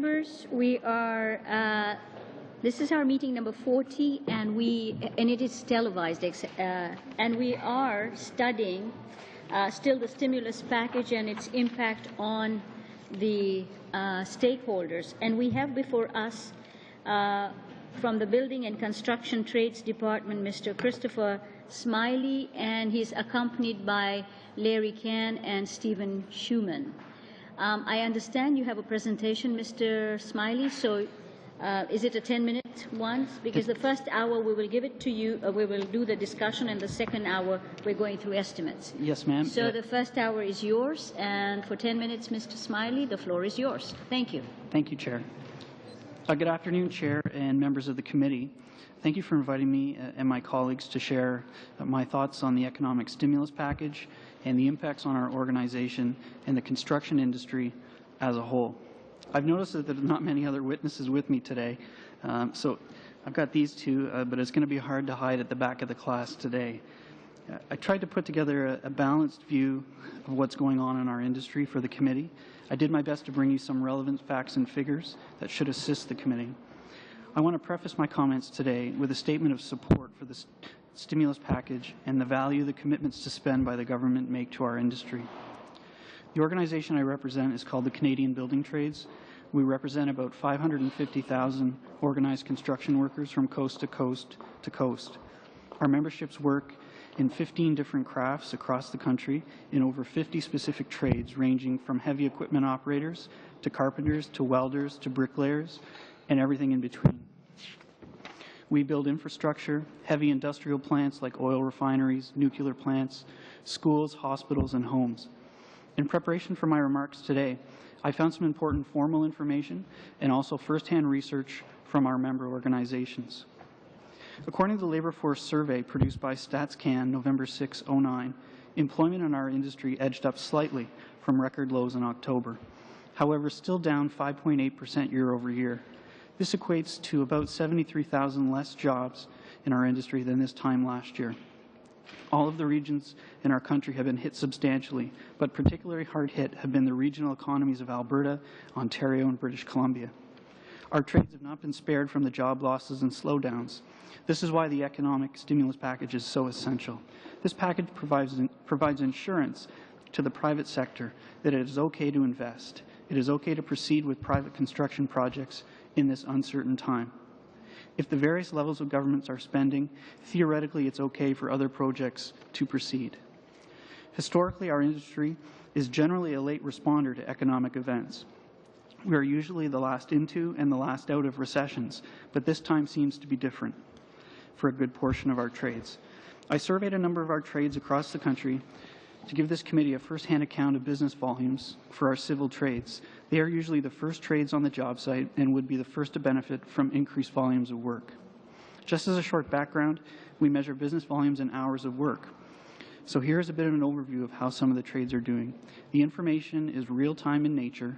members, we are, this is our meeting number 40, and it is televised, and we are studying still the stimulus package and its impact on the stakeholders. And we have before us from the Building and Construction Trades Department, Mr. Christopher Smiley, and he's accompanied by Larry Can and Stephen Schumann. I understand you have a presentation, Mr. Smiley, so is it a 10-minute one? Because the first hour we will give it to you, we will do the discussion, and the second hour we're going through estimates. Yes, ma'am. So the first hour is yours, and for 10 minutes, Mr. Smiley, the floor is yours. Thank you. Thank you, Chair. Good afternoon, Chair and members of the committee. Thank you for inviting me and my colleagues to share my thoughts on the economic stimulus package and the impacts on our organization and the construction industry as a whole. I've noticed that there are not many other witnesses with me today, so I've got these two, but it's going to be hard to hide at the back of the class today. I tried to put together a balanced view of what's going on in our industry for the committee. I did my best to bring you some relevant facts and figures that should assist the committee. I want to preface my comments today with a statement of support for the stimulus package and the value the commitments to spend by the government make to our industry. The organization I represent is called the Canadian Building Trades. We represent about 550,000 organized construction workers from coast to coast to coast. Our memberships work in 15 different crafts across the country in over 50 specific trades, ranging from heavy equipment operators to carpenters to welders to bricklayers and everything in between. We build infrastructure, heavy industrial plants like oil refineries, nuclear plants, schools, hospitals, and homes. In preparation for my remarks today, I found some important formal information and also first-hand research from our member organizations. According to the Labour Force Survey produced by StatsCan November 6, 2009, employment in our industry edged up slightly from record lows in October. However, still down 5.8% year over year. This equates to about 73,000 less jobs in our industry than this time last year. All of the regions in our country have been hit substantially, but particularly hard hit have been the regional economies of Alberta, Ontario, and British Columbia. Our trades have not been spared from the job losses and slowdowns. This is why the economic stimulus package is so essential. This package provides insurance to the private sector that it is okay to invest. It is okay to proceed with private construction projects in this uncertain time. If the various levels of governments are spending, theoretically it's okay for other projects to proceed. Historically, our industry is generally a late responder to economic events. We are usually the last into and the last out of recessions, but this time seems to be different for a good portion of our trades. I surveyed a number of our trades across the country to give this committee a first-hand account of business volumes for our civil trades. They are usually the first trades on the job site and would be the first to benefit from increased volumes of work. Just as a short background, we measure business volumes in hours of work. So here is a bit of an overview of how some of the trades are doing. The information is real-time in nature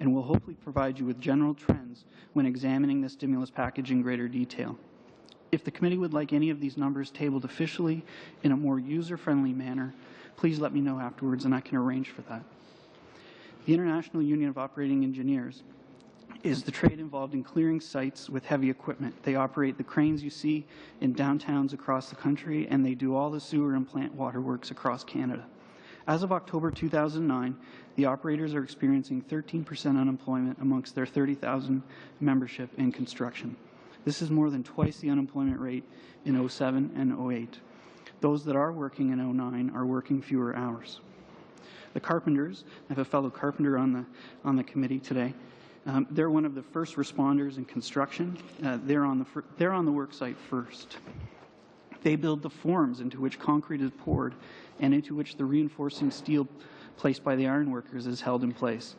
and will hopefully provide you with general trends when examining the stimulus package in greater detail. If the committee would like any of these numbers tabled officially in a more user-friendly manner, please let me know afterwards and I can arrange for that. The International Union of Operating Engineers is the trade involved in clearing sites with heavy equipment. They operate the cranes you see in downtowns across the country, and they do all the sewer and plant waterworks across Canada. As of October 2009, the operators are experiencing 13% unemployment amongst their 30,000 membership in construction. This is more than twice the unemployment rate in 2007 and 2008. Those that are working in 2009 are working fewer hours. The carpenters, I have a fellow carpenter on the committee today. They're one of the first responders in construction. They're on the work site first. They build the forms into which concrete is poured and into which the reinforcing steel placed by the ironworkers is held in place.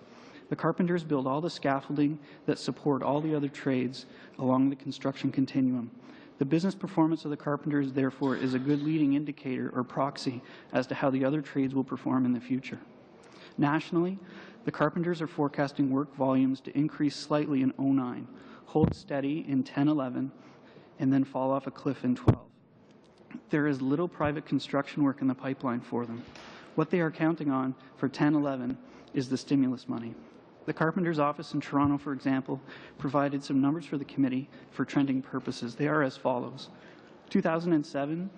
The carpenters build all the scaffolding that support all the other trades along the construction continuum. The business performance of the carpenters, therefore, is a good leading indicator or proxy as to how the other trades will perform in the future. Nationally, the carpenters are forecasting work volumes to increase slightly in 2009, hold steady in 10-11, and then fall off a cliff in 12. There is little private construction work in the pipeline for them. What they are counting on for 10-11 is the stimulus money. The Carpenter's Office in Toronto, for example, provided some numbers for the committee for trending purposes. They are as follows. 2007,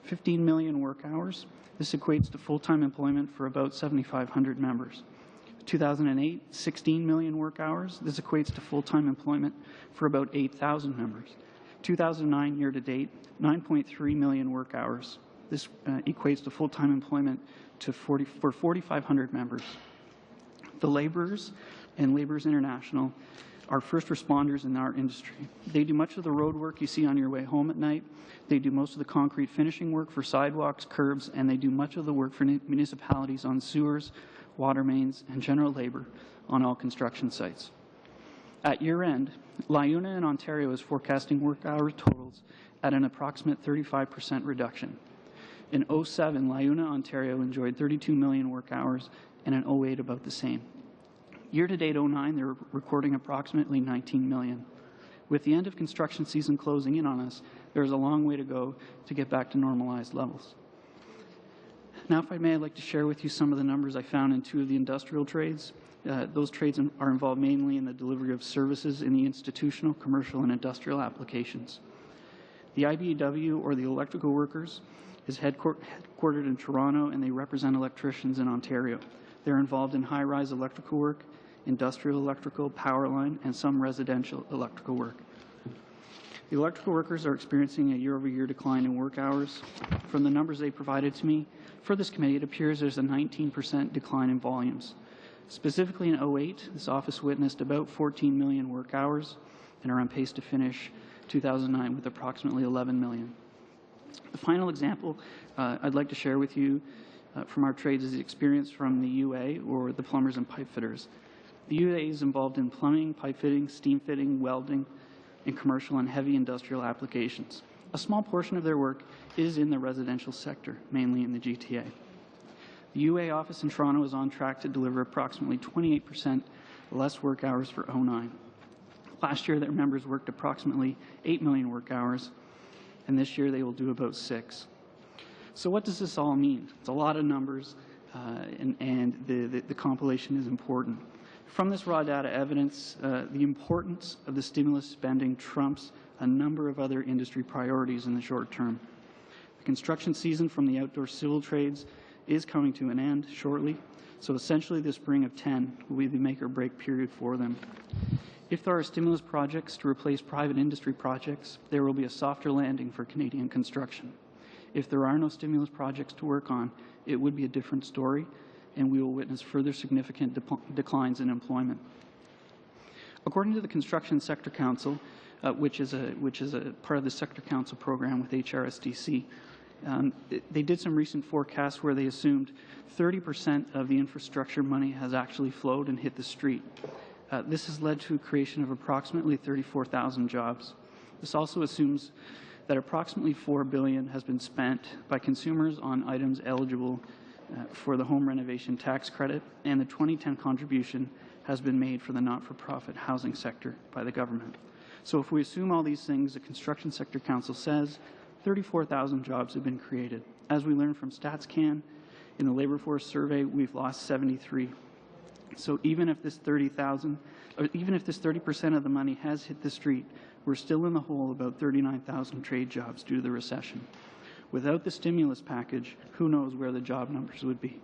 15 million work hours. This equates to full-time employment for about 7,500 members. 2008, 16 million work hours. This equates to full-time employment for about 8,000 members. 2009 year-to-date, 9.3 million work hours. This equates to full-time employment for 4,500 members. The laborers and Laborers International are first responders in our industry. They do much of the road work you see on your way home at night. They do most of the concrete finishing work for sidewalks, curbs, and they do much of the work for municipalities on sewers, water mains, and general labor on all construction sites. At year-end, LiUNA in Ontario is forecasting work hour totals at an approximate 35% reduction. In 2007, LiUNA Ontario enjoyed 32 million work hours, and in 2008 about the same. Year-to-date 2009, they're recording approximately 19 million. With the end of construction season closing in on us, there's a long way to go to get back to normalized levels. Now, if I may, I'd like to share with you some of the numbers I found in two of the industrial trades. Those trades are involved mainly in the delivery of services in the institutional, commercial, and industrial applications. The IBEW, or the electrical workers, is headquartered in Toronto, and they represent electricians in Ontario. They're involved in high-rise electrical work, industrial electrical, power line, and some residential electrical work. The electrical workers are experiencing a year-over-year decline in work hours. From the numbers they provided to me, for this committee, it appears there's a 19% decline in volumes. Specifically in 2008, this office witnessed about 14 million work hours and are on pace to finish 2009 with approximately 11 million. The final example I'd like to share with you from our trades is the experience from the UA, or the plumbers and pipe fitters. The UA is involved in plumbing, pipe fitting, steam fitting, welding, and commercial and heavy industrial applications. A small portion of their work is in the residential sector, mainly in the GTA. The UA office in Toronto is on track to deliver approximately 28% less work hours for 2009. Last year, their members worked approximately 8 million work hours, and this year they will do about 6. So what does this all mean? It's a lot of numbers, and the compilation is important. From this raw data evidence, the importance of the stimulus spending trumps a number of other industry priorities in the short term. The construction season from the outdoor civil trades is coming to an end shortly, so essentially the spring of 10 will be the make or break period for them. If there are stimulus projects to replace private industry projects, there will be a softer landing for Canadian construction. If there are no stimulus projects to work on, it would be a different story, and we will witness further significant declines in employment. According to the Construction Sector Council, which is a part of the Sector Council program with HRSDC, they did some recent forecasts where they assumed 30% of the infrastructure money has actually flowed and hit the street. This has led to a creation of approximately 34,000 jobs. This also assumes that approximately $4 billion has been spent by consumers on items eligible for the home renovation tax credit, and the 2010 contribution has been made for the not-for-profit housing sector by the government. So if we assume all these things, the Construction Sector Council says 34,000 jobs have been created. As we learned from StatsCan, in the labor force survey, we've lost 73. So even if this 30% of the money has hit the street, we're still in the hole about 39,000 trade jobs due to the recession. Without the stimulus package, who knows where the job numbers would be.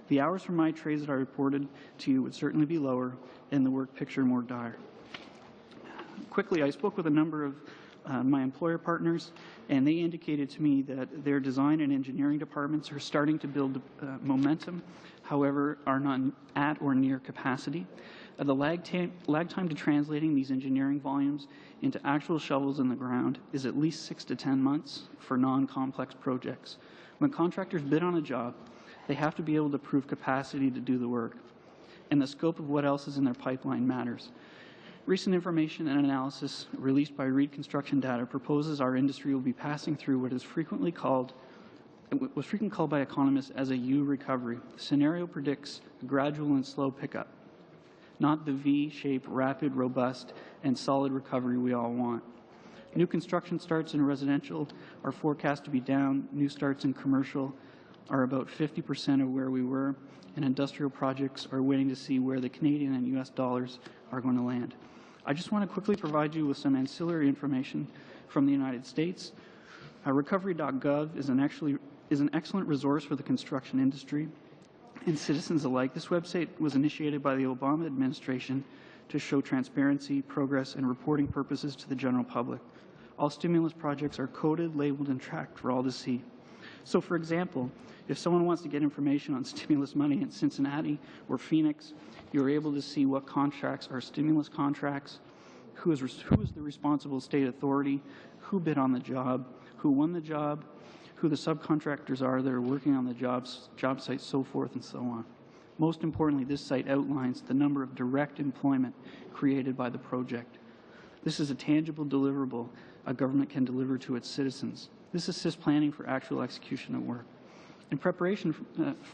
The hours from my trades that I reported to you would certainly be lower and the work picture more dire. Quickly, I spoke with a number of my employer partners, and they indicated to me that their design and engineering departments are starting to build momentum, however, are not at or near capacity. The lag time to translating these engineering volumes into actual shovels in the ground is at least 6 to 10 months for non-complex projects. When contractors bid on a job, they have to be able to prove capacity to do the work, and the scope of what else is in their pipeline matters. Recent information and analysis released by Reed Construction Data proposes our industry will be passing through what was frequently called by economists as a U recovery. The scenario predicts a gradual and slow pickup, not the V-shaped, rapid, robust, and solid recovery we all want. New construction starts in residential are forecast to be down. New starts in commercial are about 50% of where we were, and industrial projects are waiting to see where the Canadian and U.S. dollars are going to land. I just want to quickly provide you with some ancillary information from the United States. Recovery.gov is an excellent resource for the construction industry and citizens alike. This website was initiated by the Obama administration to show transparency, progress, and reporting purposes to the general public. All stimulus projects are coded, labeled, and tracked for all to see. So, for example, if someone wants to get information on stimulus money in Cincinnati or Phoenix, you're able to see what contracts are stimulus contracts, who is the responsible state authority, who bid on the job, who won the job, who the subcontractors are that are working on the job site, so forth and so on. Most importantly, this site outlines the number of direct employment created by the project. This is a tangible deliverable a government can deliver to its citizens. This assists planning for actual execution of work. In preparation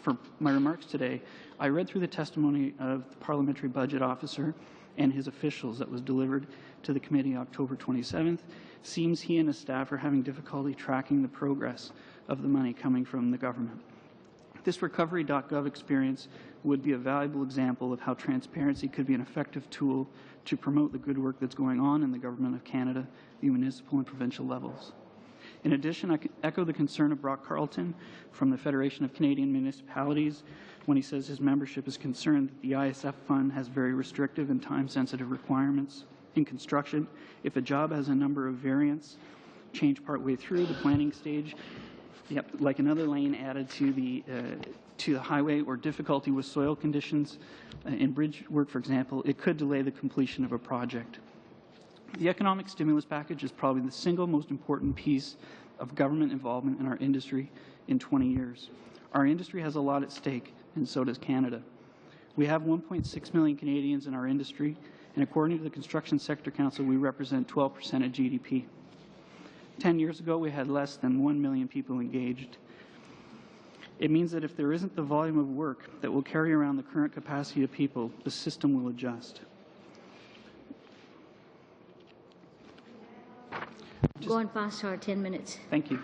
for my remarks today, I read through the testimony of the Parliamentary Budget Officer and his officials that was delivered to the committee October 27th. Seems he and his staff are having difficulty tracking the progress of the money coming from the government. This recovery.gov experience would be a valuable example of how transparency could be an effective tool to promote the good work that's going on in the Government of Canada, the municipal and provincial levels. In addition, I echo the concern of Brock Carleton from the Federation of Canadian Municipalities when he says his membership is concerned that the ISF fund has very restrictive and time-sensitive requirements. In construction, if a job has a number of variants changed partway through the planning stage, like another lane added to the highway, or difficulty with soil conditions in bridge work, for example, it could delay the completion of a project. The economic stimulus package is probably the single most important piece of government involvement in our industry in 20 years. Our industry has a lot at stake, and so does Canada. We have 1.6 million Canadians in our industry, and according to the Construction Sector Council, we represent 12% of GDP. 10 years ago, we had less than 1 million people engaged. It means that if there isn't the volume of work that will carry around the current capacity of people, the system will adjust. Going past our 10 minutes. Thank you.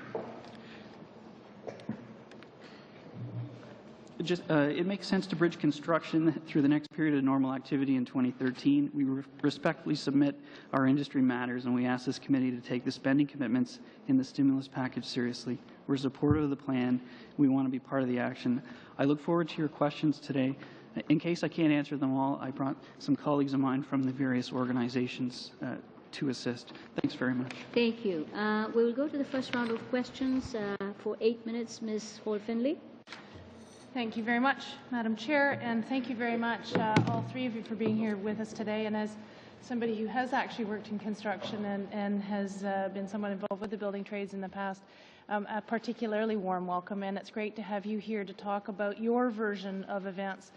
It makes sense to bridge construction through the next period of normal activity in 2013. We respectfully submit our industry matters, and we ask this committee to take the spending commitments in the stimulus package seriously. We're supportive of the plan. We want to be part of the action. I look forward to your questions today. In case I can't answer them all, I brought some colleagues of mine from the various organizations to assist. Thanks very much. Thank you. We will go to the first round of questions for 8 minutes. Ms. Hall-Finley. Thank you very much, Madam Chair, and thank you very much, all three of you, for being here with us today. And as somebody who has actually worked in construction and has been somewhat involved with the building trades in the past, a particularly warm welcome, and it's great to have you here to talk about your version of events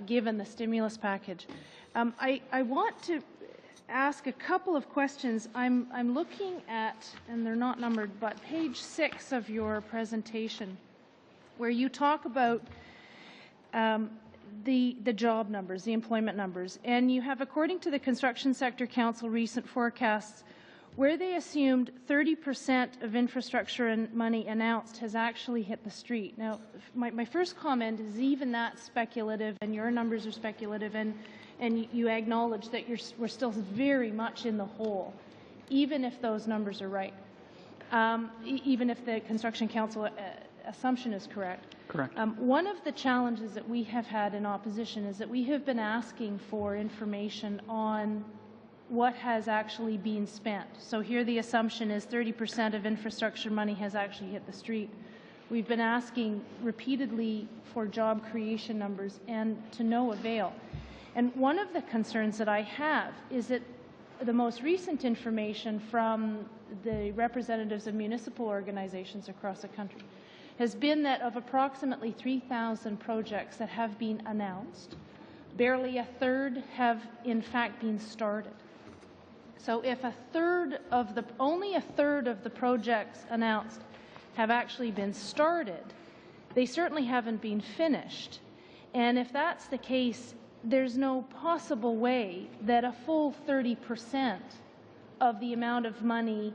given the stimulus package. I want to ask a couple of questions. I'm looking at, and they're not numbered, but page 6 of your presentation, where you talk about the job numbers, the employment numbers, and you have, according to the Construction Sector Council recent forecasts, where they assumed 30% of infrastructure and money announced has actually hit the street. Now, my first comment is even that's speculative, and your numbers are speculative, and you acknowledge that we're still very much in the hole, even if those numbers are right, even if the Construction Council assumption is correct. Correct. One of the challenges that we have had in opposition is that we have been asking for information on what has actually been spent. So here the assumption is 30% of infrastructure money has actually hit the street. We've been asking repeatedly for job creation numbers, and to no avail. And one of the concerns that I have is that the most recent information from the representatives of municipal organizations across the country has been that of approximately 3,000 projects that have been announced, barely a third have in fact been started. So if only a third of the projects announced have actually been started, they certainly haven't been finished. And if that's the case, there's no possible way that a full 30% of the amount of money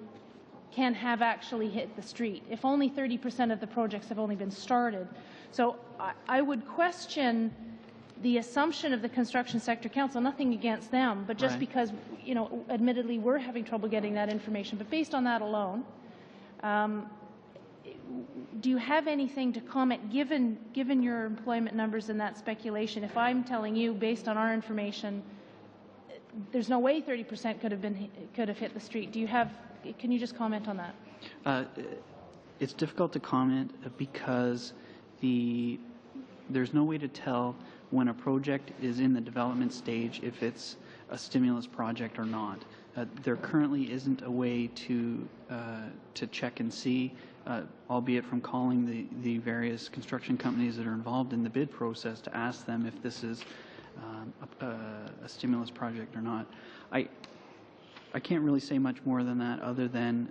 can have actually hit the street, if only 30% of the projects have only been started. So I would question the assumption of the Construction Sector Council, nothing against them, but just because, you know, admittedly we're having trouble getting that information. But based on that alone, do you have anything to comment, given your employment numbers and that speculation? If I'm telling you, based on our information, there's no way 30% could have hit the street. Do you have? Can you just comment on that? It's difficult to comment because there's no way to tell when a project is in the development stage if it's a stimulus project or not. There currently isn't a way to check and see, albeit from calling the various construction companies that are involved in the bid process to ask them if this is a stimulus project or not. I can't really say much more than that, other than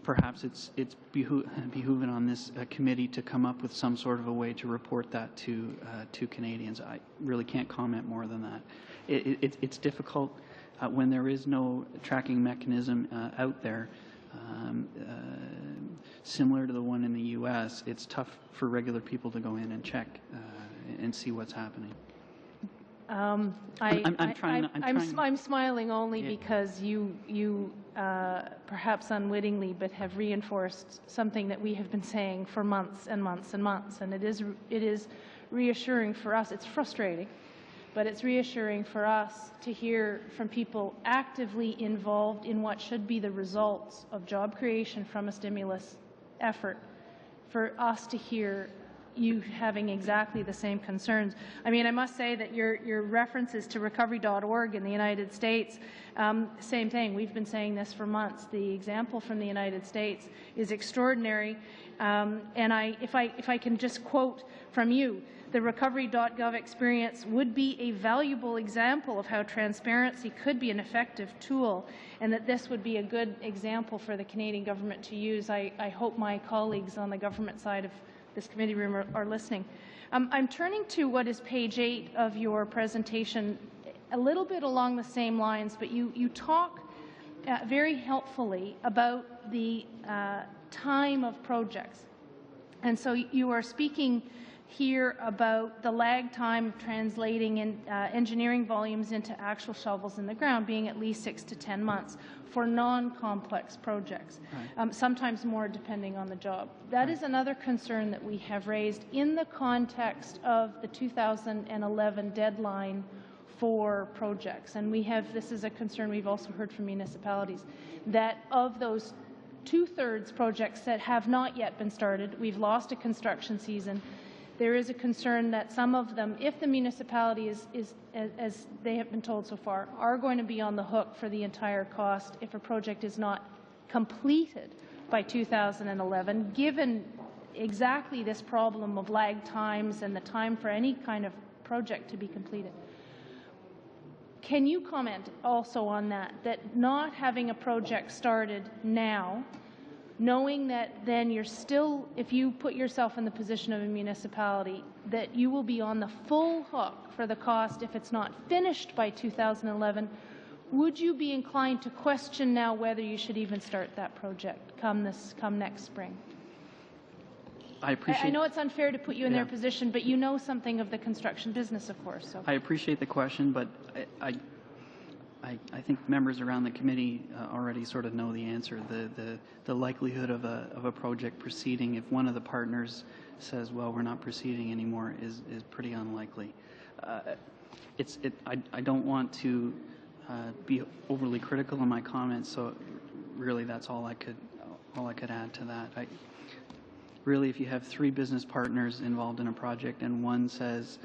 perhaps it's behooving on this committee to come up with some sort of a way to report that to Canadians. I really can't comment more than that. It's difficult when there is no tracking mechanism out there. Similar to the one in the U.S., it's tough for regular people to go in and check and see what's happening. I'm smiling only because you perhaps unwittingly, but have reinforced something that we have been saying for months and months and months, and it is reassuring for us. It's frustrating, but it's reassuring for us to hear from people actively involved in what should be the results of job creation from a stimulus effort, for us to hear you having exactly the same concerns. I mean, I must say that your references to recovery.org in the United States, same thing. We've been saying this for months. The example from the United States is extraordinary. And if I can just quote from you, the recovery.gov experience would be a valuable example of how transparency could be an effective tool, and that this would be a good example for the Canadian government to use. I hope my colleagues on the government side of this committee room are listening. I'm turning to what is page 8 of your presentation, a little bit along the same lines, but you talk very helpfully about the time of projects. And so you are speaking here about the lag time of translating in engineering volumes into actual shovels in the ground being at least 6 to 10 months for non-complex projects, sometimes more depending on the job. That is another concern that we have raised in the context of the 2011 deadline for projects. And this is a concern we've also heard from municipalities, that of those 2/3 projects that have not yet been started, we've lost a construction season. There is a concern that some of them, if the municipality is, as they have been told so far, are going to be on the hook for the entire cost if a project is not completed by 2011, given exactly this problem of lag times and the time for any kind of project to be completed. Can you comment also on that not having a project started now, knowing that then you're still, if you put yourself in the position of a municipality, that you will be on the full hook for the cost if it's not finished by 2011, would you be inclined to question now whether you should even start that project come next spring? I know it's unfair to put you in their position, but you know something of the construction business, of course. So. I appreciate the question, but I think members around the committee already sort of know the answer. The likelihood of a project proceeding, if one of the partners says, well, we're not proceeding anymore, is pretty unlikely. I don't want to be overly critical in my comments, so really that's all I could add to that. Really, if you have 3 business partners involved in a project and one says,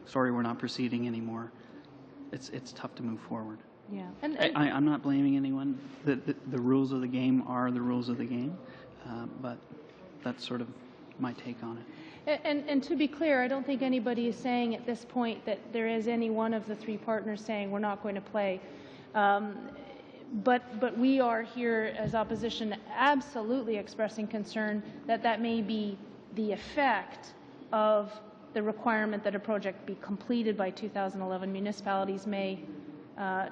sorry, we're not proceeding anymore, it's tough to move forward. Yeah, I'm not blaming anyone. The rules of the game are the rules of the game, but that's sort of my take on it. And to be clear, I don't think anybody is saying at this point that there is any one of the 3 partners saying we're not going to play. But we are here as opposition absolutely expressing concern that may be the effect of the requirement that a project be completed by 2011. Municipalities may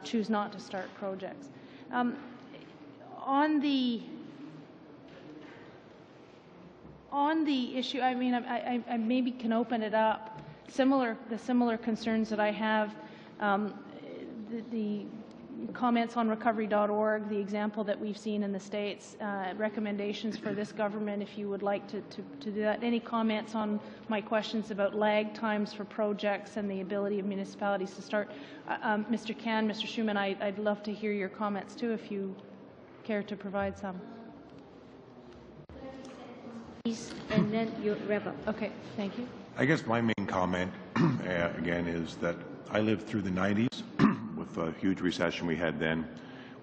choose not to start projects. On the issue, I mean, I maybe can open it up. The similar concerns that I have, the comments on recovery.org, the example that we've seen in the States, recommendations for this government if you would like to do that. Any comments on my questions about lag times for projects and the ability of municipalities to start? Mr. Can, Mr. Schuman, I'd love to hear your comments too if you care to provide some. And then you wrap up. Okay, thank you. I guess my main comment, again, is that I lived through the 90s with a huge recession we had then.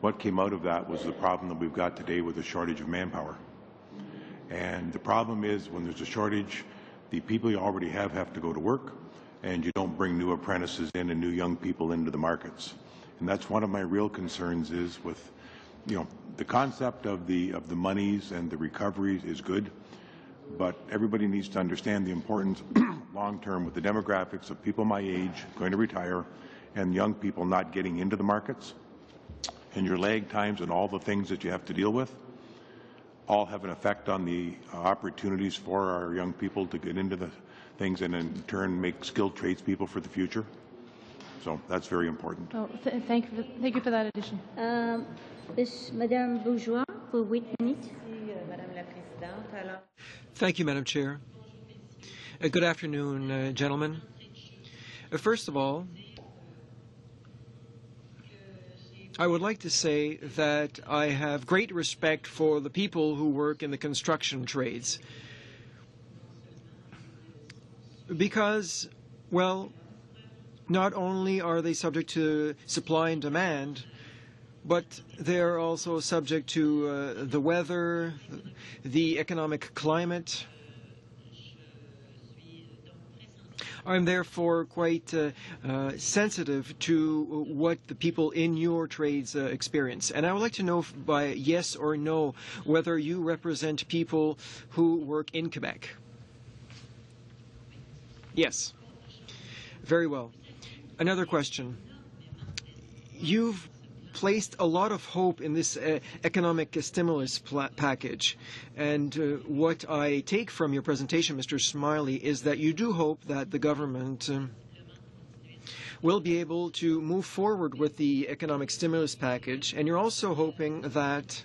What came out of that was the problem that we've got today with the shortage of manpower. And the problem is when there's a shortage, the people you already have to go to work, and you don't bring new apprentices in and new young people into the markets. And that's one of my real concerns is with, you know, the concept of the monies and the recoveries is good, but everybody needs to understand the importance long-term with the demographics of people my age going to retire and young people not getting into the markets, and your lag times and all the things that you have to deal with all have an effect on the opportunities for our young people to get into the things and in turn make skilled tradespeople for the future. So that's very important. Oh, thank you for that addition. Madame Bourgeois, for 8 minutes. Thank you, Madam Chair. Good afternoon, gentlemen. First of all, I would like to say that I have great respect for the people who work in the construction trades because, well, not only are they subject to supply and demand, but they're also subject to the weather, the economic climate. I'm therefore quite sensitive to what the people in your trades experience. And I would like to know by yes or no whether you represent people who work in Quebec. Yes. Very well. Another question. You've placed a lot of hope in this economic stimulus package. And what I take from your presentation, Mr. Smiley, is that you do hope that the government will be able to move forward with the economic stimulus package. And you're also hoping that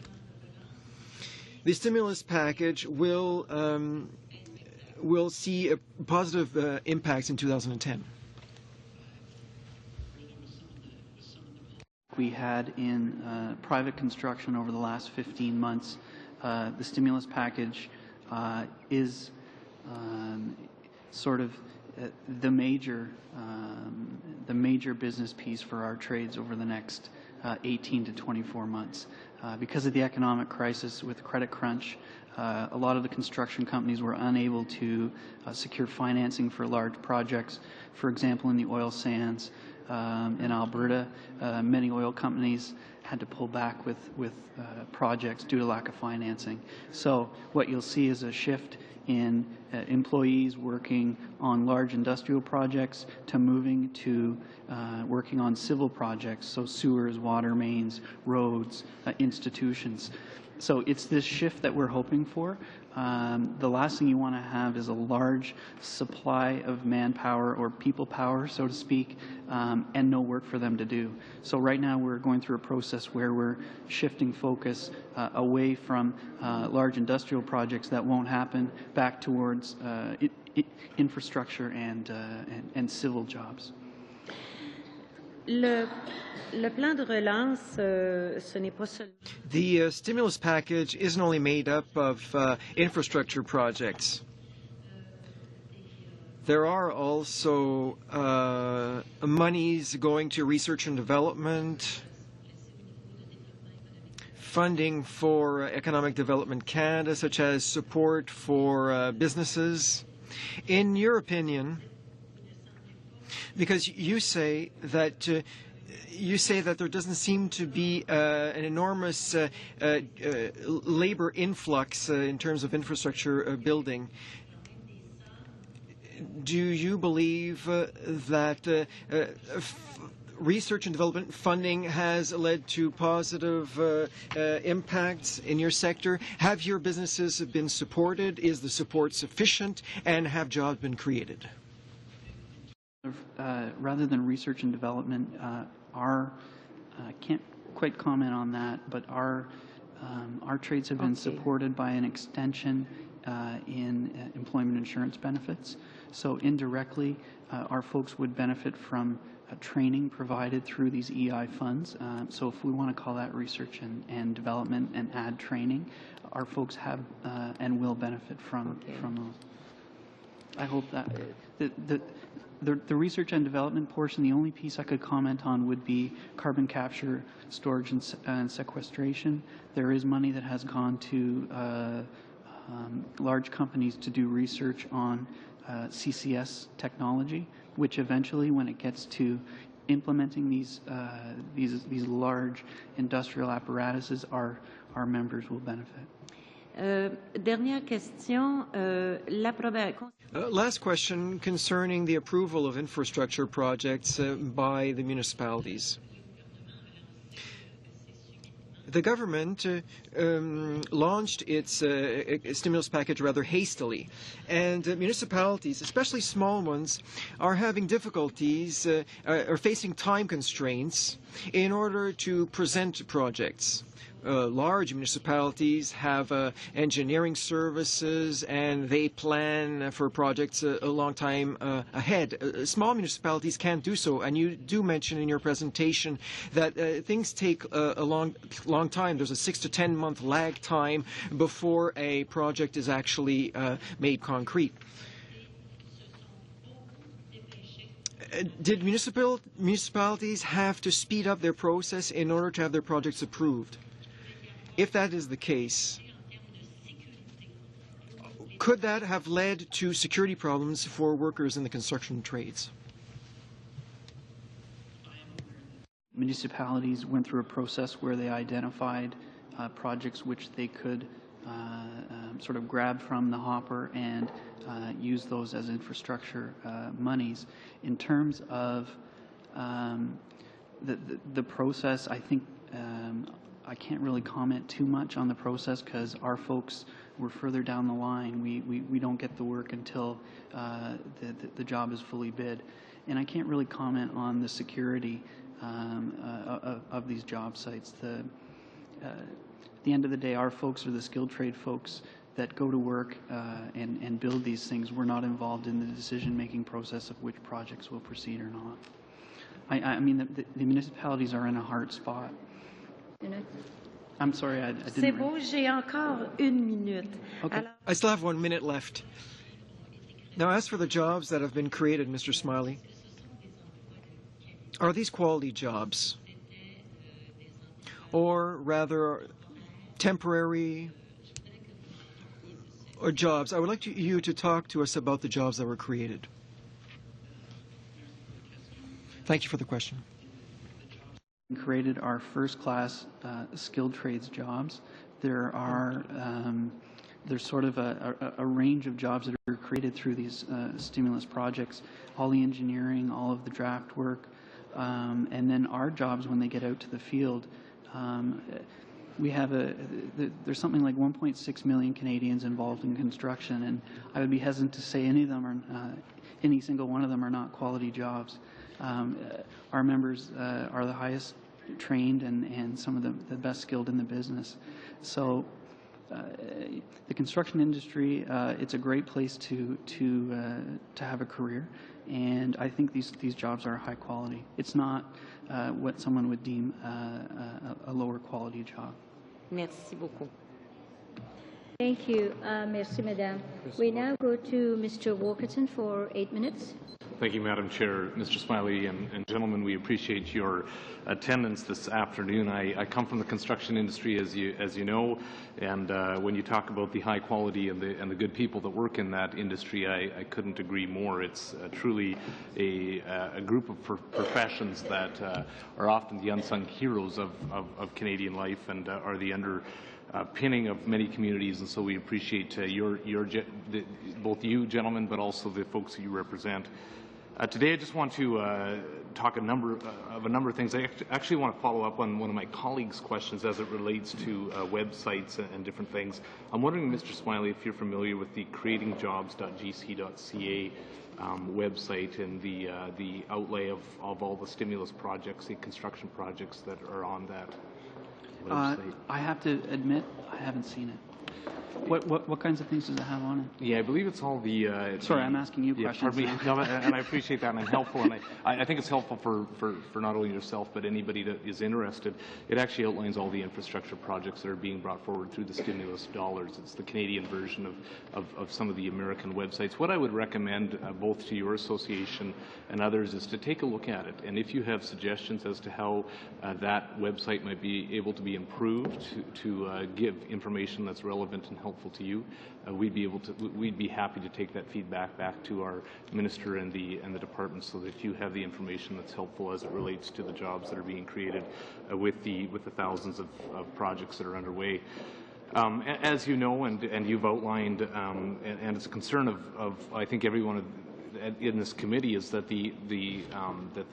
the stimulus package will see positive impacts in 2010. We had in private construction over the last 15 months. The stimulus package is sort of the major business piece for our trades over the next 18 to 24 months. Because of the economic crisis with credit crunch, a lot of the construction companies were unable to secure financing for large projects. For example, in the oil sands, in Alberta, many oil companies had to pull back with projects due to lack of financing. So what you'll see is a shift in employees working on large industrial projects to moving to working on civil projects, so sewers, water mains, roads, institutions. So it's this shift that we're hoping for. The last thing you want to have is a large supply of manpower or people power, so to speak, and no work for them to do. So right now we're going through a process where we're shifting focus away from large industrial projects that won't happen back towards infrastructure and civil jobs. Le plan de relance, ce n'est pas seulement. The stimulus package isn't only made up of infrastructure projects. There are also monies going to research and development, funding for Economic Development Canada, such as support for businesses. In your opinion, because you say that there doesn't seem to be an enormous labor influx in terms of infrastructure building. Do you believe that research and development funding has led to positive impacts in your sector. Have your businesses been supported? Is the support sufficient? And have jobs been created? Rather than research and development, I can't quite comment on that, but our trades have been supported by an extension in employment insurance benefits. So indirectly, our folks would benefit from training provided through these EI funds. So if we want to call that research and development and add training, our folks have and will benefit from those. I hope that the research and development portion, the only piece I could comment on would be carbon capture, storage, and sequestration. There is money that has gone to large companies to do research on CCS technology, which eventually, when it gets to implementing these large industrial apparatuses, our members will benefit. Dernière question. Last question concerning the approval of infrastructure projects by the municipalities. The government launched its stimulus package rather hastily, and municipalities, especially small ones, are having difficulties, are facing time constraints in order to present projects. Large municipalities have engineering services and they plan for projects a long time ahead. Small municipalities can't do so, and you do mention in your presentation that things take a long time. There's a 6 to 10 month lag time before a project is actually made concrete. Did municipalities have to speed up their process in order to have their projects approved? If that is the case, could that have led to security problems for workers in the construction trades? Municipalities went through a process where they identified projects which they could sort of grab from the hopper and use those as infrastructure monies. In terms of the process, I think I can't really comment too much on the process because our folks were further down the line. We don't get the work until the job is fully bid. And I can't really comment on the security of these job sites. At the end of the day, our folks are the skilled trade folks that go to work and build these things. We're not involved in the decision-making process of which projects will proceed or not. I mean, the municipalities are in a hard spot. I'm sorry, I didn't... C'est beau, j'ai encore une minute. Okay. I still have 1 minute left. Now, as for the jobs that have been created, Mr. Smiley, are these quality jobs? Or rather, temporary or jobs? I would like you to talk to us about the jobs that were created. Thank you for the question. Created our first-class skilled trades jobs. There are there's sort of a range of jobs that are created through these stimulus projects. All the engineering, all of the draft work, and then our jobs when they get out to the field. We have there's something like 1.6 million Canadians involved in construction, and I would be hesitant to say any of them are, any single one of them are not quality jobs. Our members are the highest trained and some of the best skilled in the business. So the construction industry, it's a great place to have a career, and I think these jobs are high quality. It's not what someone would deem a lower quality job. Merci beaucoup. Thank you. Merci, Madame. We now go to Mr. Walkerton for 8 minutes. Thank you, Madam Chair. Mr. Smiley and gentlemen, we appreciate your attendance this afternoon. I come from the construction industry, as you know, and when you talk about the high quality and the good people that work in that industry, I couldn't agree more. It's truly a group of professions that are often the unsung heroes of Canadian life and are the underpinning of many communities, and so we appreciate both you, gentlemen, but also the folks that you represent. Today I just want to talk a number of things. I actually want to follow up on one of my colleagues' questions as it relates to websites and different things. I'm wondering, Mr. Smiley, if you're familiar with the creatingjobs.gc.ca website and the outlay of all the stimulus projects, the construction projects that are on that website. I have to admit, I haven't seen it. What kinds of things does it have on it? Yeah, I believe it's all the... Sorry, I'm asking you questions. Pardon me. No, and I appreciate that, and I'm helpful, and I think it's helpful for not only yourself, but anybody that is interested. It actually outlines all the infrastructure projects that are being brought forward through the stimulus dollars. It's the Canadian version of some of the American websites. What I would recommend, both to your association and others, is to take a look at it, and if you have suggestions as to how that website might be able to be improved to give information that's relevant and helpful to you, we'd be happy to take that feedback back to our minister and the department, so that you have the information that's helpful as it relates to the jobs that are being created with the thousands of projects that are underway. As you know, and you've outlined, and it's a concern of I think everyone in this committee, is that the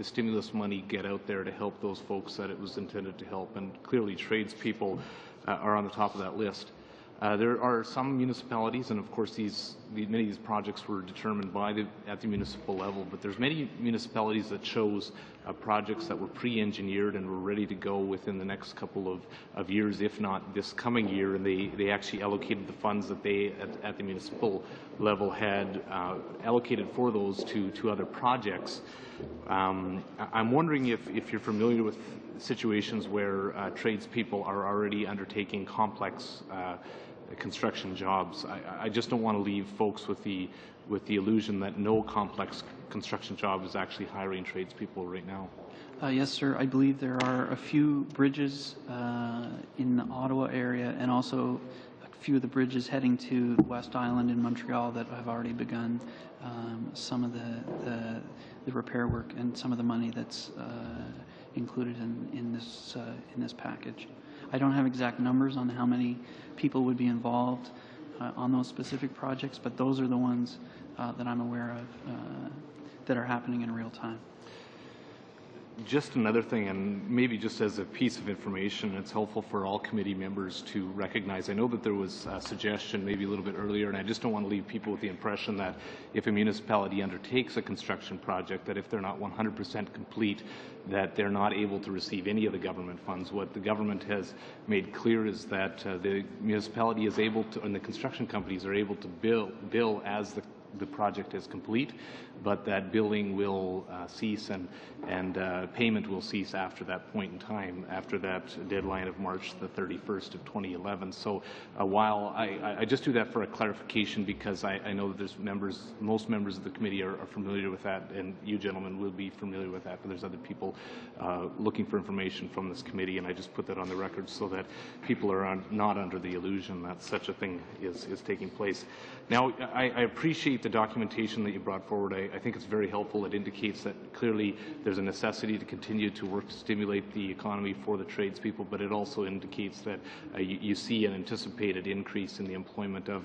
stimulus money get out there to help those folks that it was intended to help, and clearly tradespeople are on the top of that list. There are some municipalities, and of course many of these projects were determined at the municipal level, but there's many municipalities that chose projects that were pre-engineered and were ready to go within the next couple of years, if not this coming year, and they actually allocated the funds that they at the municipal level had allocated for those to other projects. I'm wondering if you're familiar with situations where tradespeople are already undertaking complex construction jobs. I just don't want to leave folks with the illusion that no complex construction job is actually hiring tradespeople right now. Yes, sir. I believe there are a few bridges in the Ottawa area, and also a few of the bridges heading to the West Island in Montreal that have already begun some of the repair work and some of the money that's included in this package. I don't have exact numbers on how many people would be involved on those specific projects, but those are the ones that I'm aware of that are happening in real time. Just another thing, and maybe just as a piece of information, it's helpful for all committee members to recognize. I know that there was a suggestion maybe a little bit earlier, and I just don't want to leave people with the impression that if a municipality undertakes a construction project, that if they're not 100% complete, that they're not able to receive any of the government funds. What the government has made clear is that the municipality is able to, and the construction companies are able to bill as the project is complete, but that billing will cease and payment will cease after that point in time, after that deadline of March the 31st of 2011. So while I just do that for a clarification, because I know that there's most members of the committee are familiar with that, and you gentlemen will be familiar with that, but there's other people looking for information from this committee, and I just put that on the record so that people are not under the illusion that such a thing is taking place. Now, I appreciate the documentation that you brought forward. I think it's very helpful. It indicates that clearly there's a necessity to continue to work to stimulate the economy for the tradespeople, but it also indicates that you see an anticipated increase in the employment of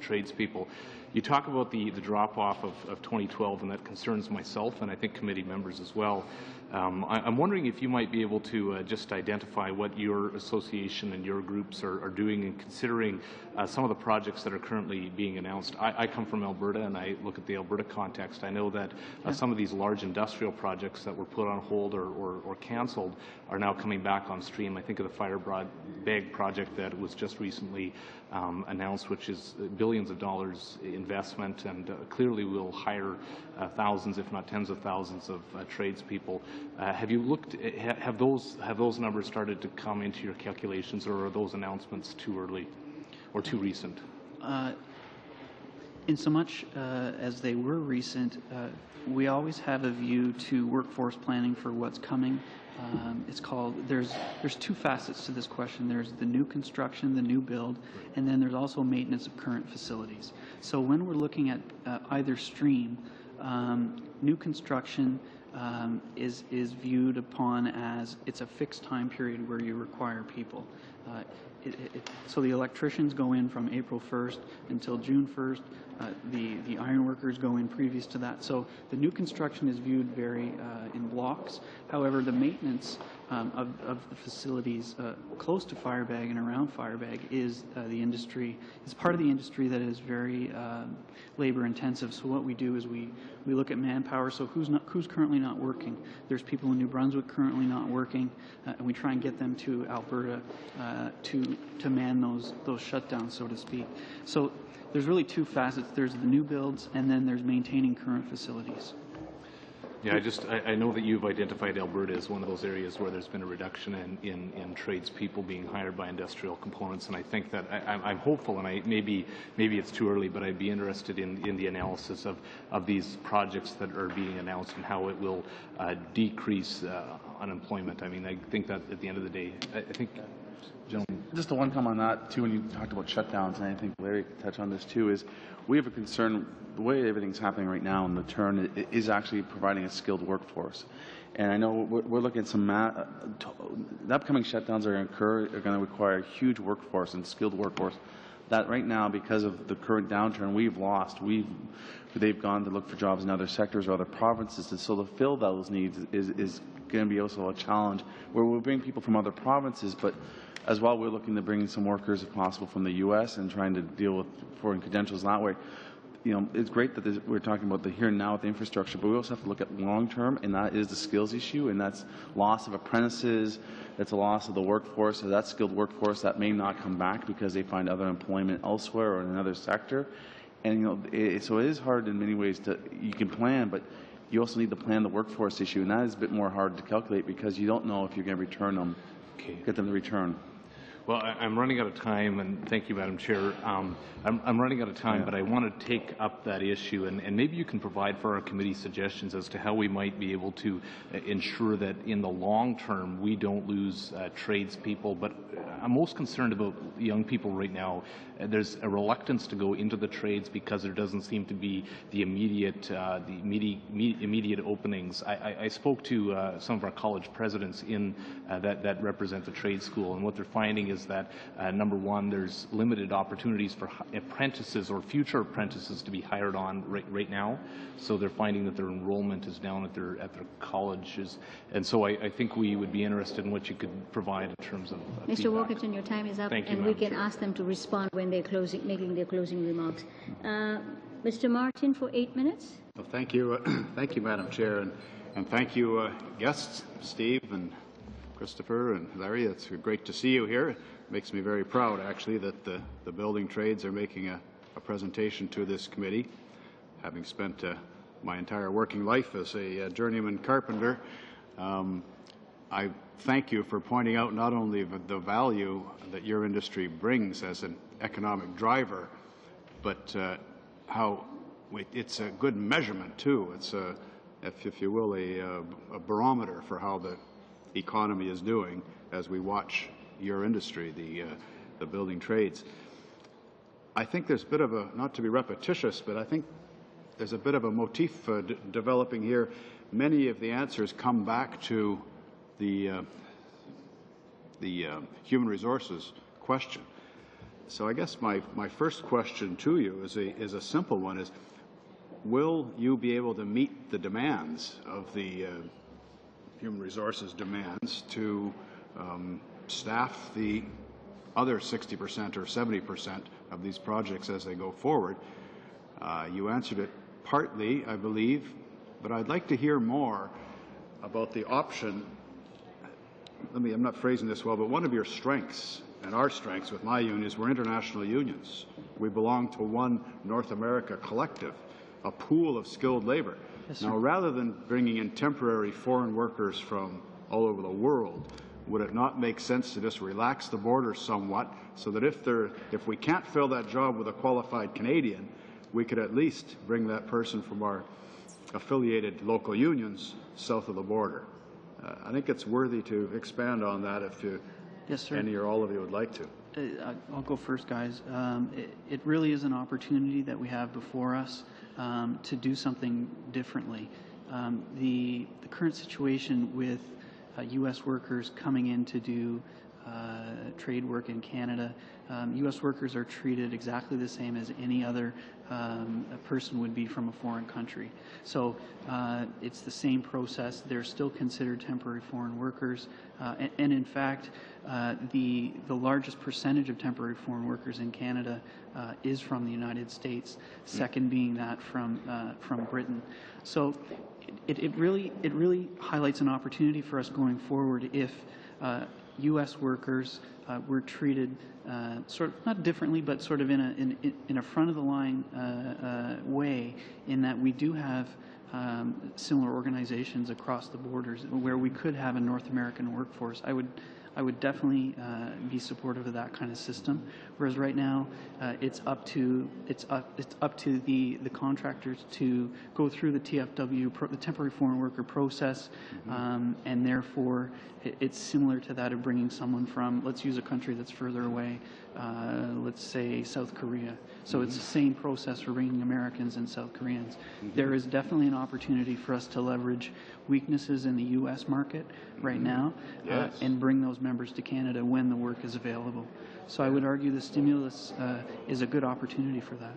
tradespeople. You talk about the drop-off of 2012, and that concerns myself and I think committee members as well. I'm wondering if you might be able to just identify what your association and your groups are doing in considering some of the projects that are currently being announced. I come from Alberta, and I look at the Alberta context. I know that some of these large industrial projects that were put on hold or cancelled are now coming back on stream. I think of the Firebag project that was just recently announced, which is billions of dollars investment, and clearly will hire thousands, if not tens of thousands, of tradespeople. Have you looked? Have those numbers started to come into your calculations, or are those announcements too early or too recent? In so much as they were recent, we always have a view to workforce planning for what's coming. It's called, there's two facets to this question. There's the new construction, the new build, and then there's also maintenance of current facilities. So when we're looking at either stream, new construction is viewed upon as it's a fixed time period where you require people. so the electricians go in from April 1st until June 1st. The iron workers go in previous to that. So the new construction is viewed very in blocks. However, the maintenance of the facilities close to Firebag and around Firebag is the industry, is part of the industry that is very labor intensive. So what we do is we look at manpower. So who's currently not working? There's people in New Brunswick currently not working, and we try and get them to Alberta to man those shutdowns, so to speak. So there's really two facets. There's the new builds, and then there's maintaining current facilities. Yeah, I know that you've identified Alberta as one of those areas where there's been a reduction in tradespeople being hired by industrial components, and I think that I'm hopeful, and maybe it's too early, but I'd be interested in the analysis of these projects that are being announced and how it will decrease unemployment. I mean, I think that at the end of the day, I think. Gentlemen. Just a one comment on that, too, when you talked about shutdowns, and I think Larry could touch on this, too, is we have a concern, the way everything's happening right now in the turn is actually providing a skilled workforce. And I know we're looking at some, the upcoming shutdowns are going to require a huge workforce and skilled workforce that right now, because of the current downturn, we've lost. They've gone to look for jobs in other sectors or other provinces, and so to fill those needs is going to be also a challenge, where we'll bring people from other provinces, but as well, we're looking to bring some workers, if possible, from the U.S. and trying to deal with foreign credentials that way. You know, it's great that we're talking about the here and now with the infrastructure, but we also have to look at long term, and that is the skills issue, and that's loss of apprentices, that's a loss of the workforce, so that skilled workforce that may not come back because they find other employment elsewhere or in another sector. And you know, so it is hard in many ways you can plan, but you also need to plan the workforce issue, and that is a bit more hard to calculate because you don't know if you're going to return them, get them to return. Well, I'm running out of time, and thank you, Madam Chair. I'm running out of time, but I want to take up that issue, and maybe you can provide for our committee suggestions as to how we might be able to ensure that in the long term we don't lose tradespeople. But I'm most concerned about young people right now. There's a reluctance to go into the trades because there doesn't seem to be the immediate openings. I spoke to some of our college presidents in that represent the trade school, and what they're finding is that number one, there's limited opportunities for apprentices or future apprentices to be hired on right now. So they're finding that their enrollment is down at their colleges, and so I think we would be interested in what you could provide in terms of Mr. Walkerton, your time is up, and we can ask them to respond when they're making their closing remarks. Mr. Martin, for 8 minutes. Well, thank you, Madam Chair, and thank you, guests, Steve and Christopher and Larry. It's great to see you here. It makes me very proud, actually, that the building trades are making a presentation to this committee. Having spent my entire working life as a journeyman carpenter, I thank you for pointing out not only the value that your industry brings as an economic driver, but how it's a good measurement too. It's if you will, a barometer for how the economy is doing as we watch your industry, the building trades. I think there's a bit of a, not to be repetitious, but I think there's a bit of a motif developing here. Many of the answers come back to the human resources question. So I guess my first question to you is a simple one: is will you be able to meet the demands of the human resources demands to staff the other 60% or 70% of these projects as they go forward? You answered it partly, I believe, but I'd like to hear more about the option. I'm not phrasing this well, but one of your strengths and our strengths with my union is we're international unions. We belong to one North America collective, a pool of skilled labor. Yes, now, rather than bringing in temporary foreign workers from all over the world, would it not make sense to just relax the border somewhat so that if we can't fill that job with a qualified Canadian, we could at least bring that person from our affiliated local unions south of the border? I think it's worthy to expand on that if you, yes, sir, any or all of you would like to. I'll go first, guys. It really is an opportunity that we have before us to do something differently. The current situation with U.S. workers coming in to do trade work in Canada. U.S. workers are treated exactly the same as any other a person would be from a foreign country. So it's the same process. They're still considered temporary foreign workers. And in fact, the largest percentage of temporary foreign workers in Canada is from the United States, second being that from Britain. So it really highlights an opportunity for us going forward if U.S. workers were treated sort of not differently, but sort of in a front of the line way, in that we do have similar organizations across the borders where we could have a North American workforce. I would definitely be supportive of that kind of system. Whereas right now, it's up to the contractors to go through the TFW, the temporary foreign worker process, and therefore it's similar to that of bringing someone from, let's use a country that's further away, let's say South Korea. So it's the same process for bringing Americans and South Koreans. There is definitely an opportunity for us to leverage weaknesses in the U.S. market right now and bring those members to Canada when the work is available. So I would argue the stimulus is a good opportunity for that.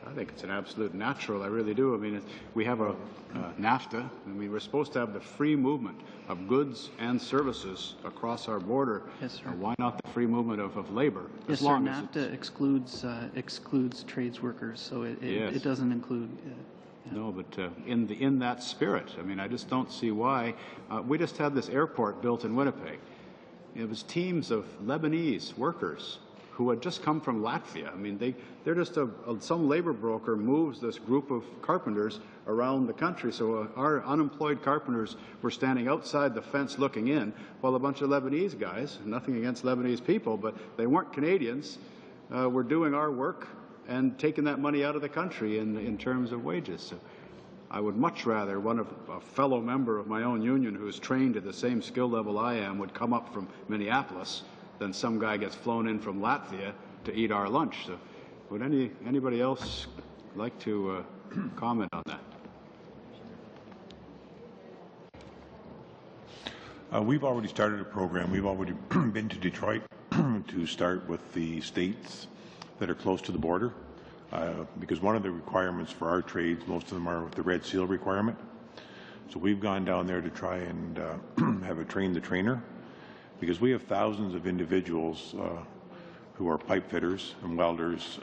I think it's an absolute natural. I really do. I mean, we have a NAFTA. I mean, we're supposed to have the free movement of goods and services across our border. Yes, sir. Why not the free movement of labor? Yes, sir. NAFTA excludes trades workers, so it doesn't include. No, but in that spirit, I mean, I just don't see why. We just had this airport built in Winnipeg. It was teams of Lebanese workers who had just come from Latvia. I mean, they're just some labor broker moves this group of carpenters around the country. So our unemployed carpenters were standing outside the fence looking in, while a bunch of Lebanese guys, nothing against Lebanese people, but they weren't Canadians, were doing our work and taking that money out of the country in terms of wages. So I would much rather a fellow member of my own union who's trained at the same skill level I am would come up from Minneapolis than some guy gets flown in from Latvia to eat our lunch. So would anybody else like to comment on that? We've already started a program. We've already been to Detroit to start with the states that are close to the border, because one of the requirements for our trades, most of them are with the Red Seal requirement. So we've gone down there to try and have a train the trainer, because we have thousands of individuals who are pipe fitters and welders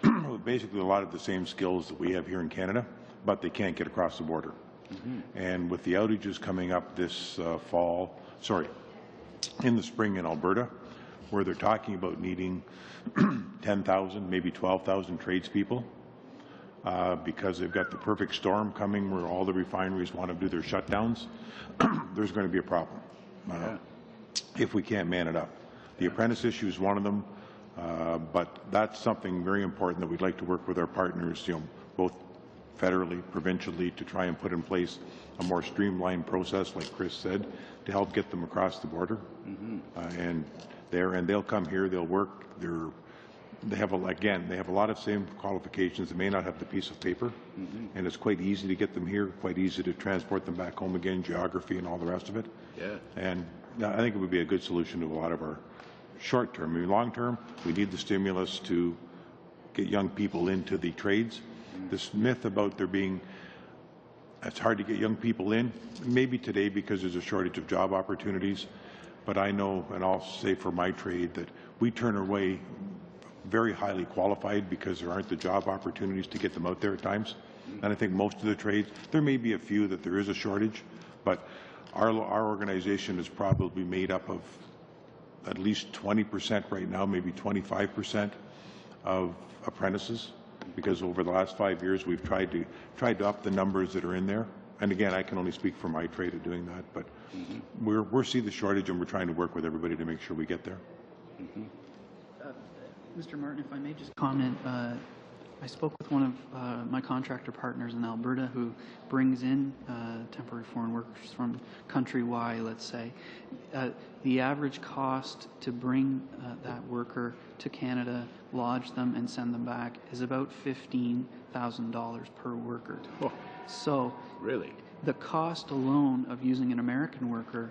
with basically a lot of the same skills that we have here in Canada, but they can't get across the border. And with the outages coming up this in the spring in Alberta, where they're talking about needing 10,000, maybe 12,000 tradespeople, because they've got the perfect storm coming where all the refineries want to do their shutdowns, there's going to be a problem if we can't man it up. The apprentice issue is one of them, but that's something very important that we'd like to work with our partners, both federally, provincially, to try and put in place a more streamlined process, like Chris said, to help get them across the border. And they'll come here, they'll work. They have a lot of same qualifications. They may not have the piece of paper, and it's quite easy to get them here, quite easy to transport them back home again, geography and all the rest of it. And I think it would be a good solution to a lot of our short term. I mean, long term, we need the stimulus to get young people into the trades. This myth about it's hard to get young people in, maybe today because there's a shortage of job opportunities, but I know, and I'll say for my trade, that we turn away very highly qualified because there aren't the job opportunities to get them out there at times. And I think most of the trades, there may be a few that there is a shortage, but our organization is probably made up of at least 20% right now, maybe 25% of apprentices, because over the last 5 years we've tried to up the numbers that are in there. And again, I can only speak for my trade of doing that, but we're seeing the shortage, and we're trying to work with everybody to make sure we get there. Mr. Martin, if I may just comment, I spoke with one of my contractor partners in Alberta who brings in temporary foreign workers from country Y, let's say. The average cost to bring that worker to Canada, lodge them, and send them back is about $15,000 per worker. Oh, so really? the cost alone of using an American worker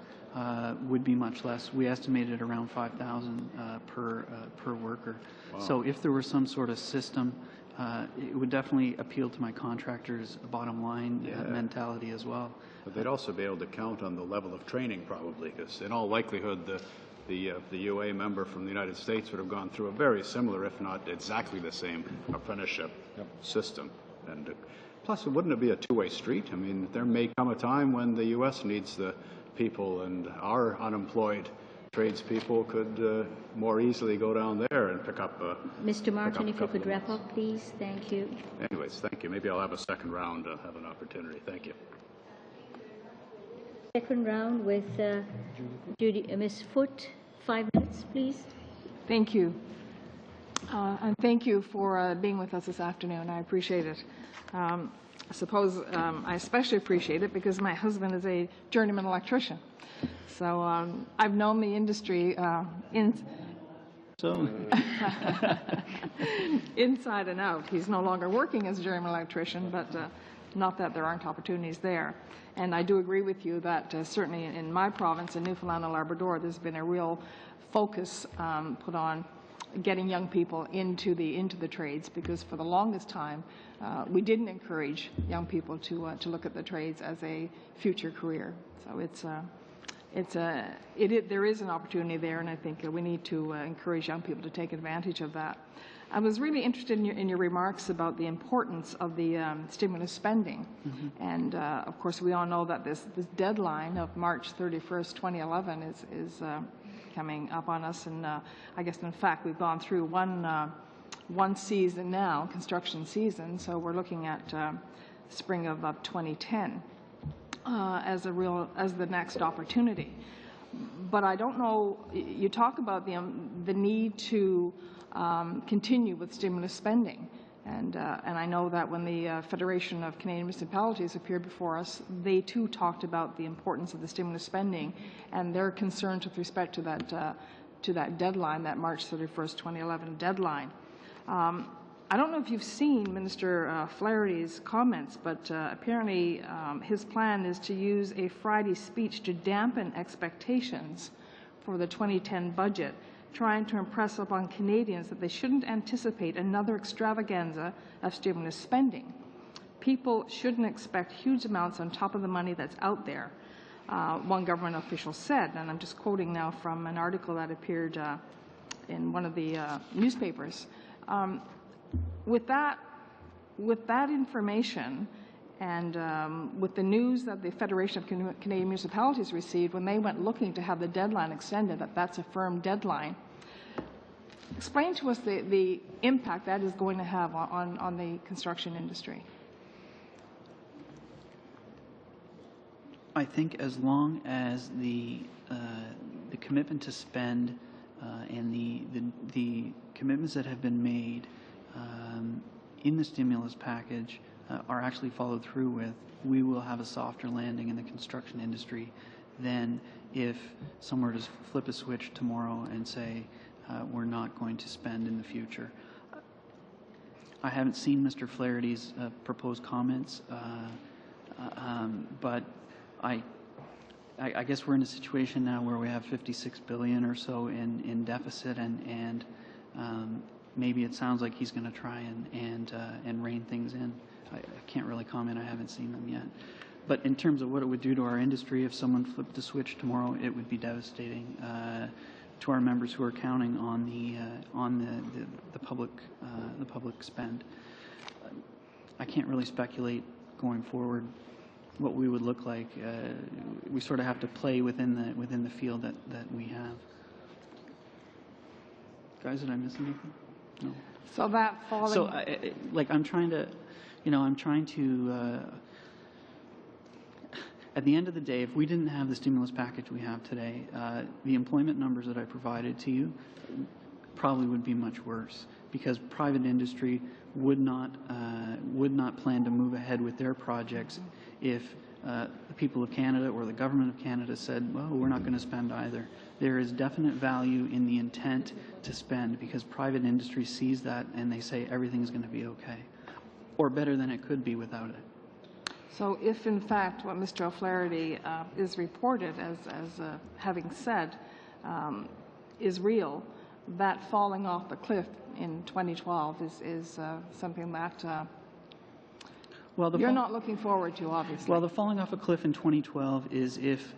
would be much less. We estimated around $5,000 per worker. Wow. So if there were some sort of system, it would definitely appeal to my contractors' bottom line mentality as well. But they'd also be able to count on the level of training, probably, because in all likelihood, the UA member from the United States would have gone through a very similar, if not exactly the same, apprenticeship system. And plus, wouldn't it be a two-way street? I mean, there may come a time when the U.S. needs the people, and our unemployed tradespeople could more easily go down there and pick up. Mr. Martin, if you could wrap up, please. Thank you. Anyways, thank you. Maybe I'll have a second round. Have an opportunity. Thank you. Second round with Ms. Foote. 5 minutes, please. Thank you. And thank you for being with us this afternoon. I appreciate it. I suppose I especially appreciate it because my husband is a journeyman electrician. So I've known the industry inside and out. He's no longer working as a journeyman electrician, but not that there aren't opportunities there. And I do agree with you that certainly in my province, in Newfoundland and Labrador, there's been a real focus put on getting young people into the trades, because for the longest time we didn't encourage young people to look at the trades as a future career. So there is an opportunity there, and I think we need to encourage young people to take advantage of that. I was really interested in your remarks about the importance of the stimulus spending. Mm-hmm. And of course, we all know that this deadline of March 31st, 2011 is coming up on us. And I guess, in fact, we've gone through one season now, construction season. So we're looking at spring of 2010 as the next opportunity. But I don't know, you talk about the need to continue with stimulus spending. And I know that when the Federation of Canadian Municipalities appeared before us, they too talked about the importance of the stimulus spending and their concerns with respect to that deadline, that March 31st, 2011 deadline. I don't know if you've seen Minister Flaherty's comments, but apparently his plan is to use a Friday speech to dampen expectations for the 2010 budget, trying to impress upon Canadians that they shouldn't anticipate another extravaganza of stimulus spending. People shouldn't expect huge amounts on top of the money that's out there, one government official said, and I'm just quoting now from an article that appeared in one of the newspapers. With that information, and with the news that the Federation of Canadian Municipalities received when they went looking to have the deadline extended, that's a firm deadline, explain to us the impact that is going to have on the construction industry. I think as long as the commitment to spend and the commitments that have been made in the stimulus package are actually followed through with, we will have a softer landing in the construction industry than if someone were to flip a switch tomorrow and say we're not going to spend in the future. I haven't seen Mr. Flaherty's proposed comments, but I guess we're in a situation now where we have $56 billion or so in deficit, and maybe it sounds like he's going to try and rein things in. I can't really comment. I haven't seen them yet. But in terms of what it would do to our industry, if someone flipped the switch tomorrow, it would be devastating to our members who are counting on the public spend. I can't really speculate going forward what we would look like. We sort of have to play within the field that we have. Guys, did I miss anything? No. So that falling. So, I'm trying to. At the end of the day, if we didn't have the stimulus package we have today, the employment numbers that I provided to you probably would be much worse, because private industry would not plan to move ahead with their projects if the people of Canada or the government of Canada said, well, we're not going to spend either. There is definite value in the intent to spend, because private industry sees that and they say everything's going to be okay, or better than it could be without it. So if, in fact, what Mr. O'Flaherty is reported as having said is real, that falling off the cliff in 2012 is something that you're not looking forward to, obviously. Well, the falling off a cliff in 2012 is if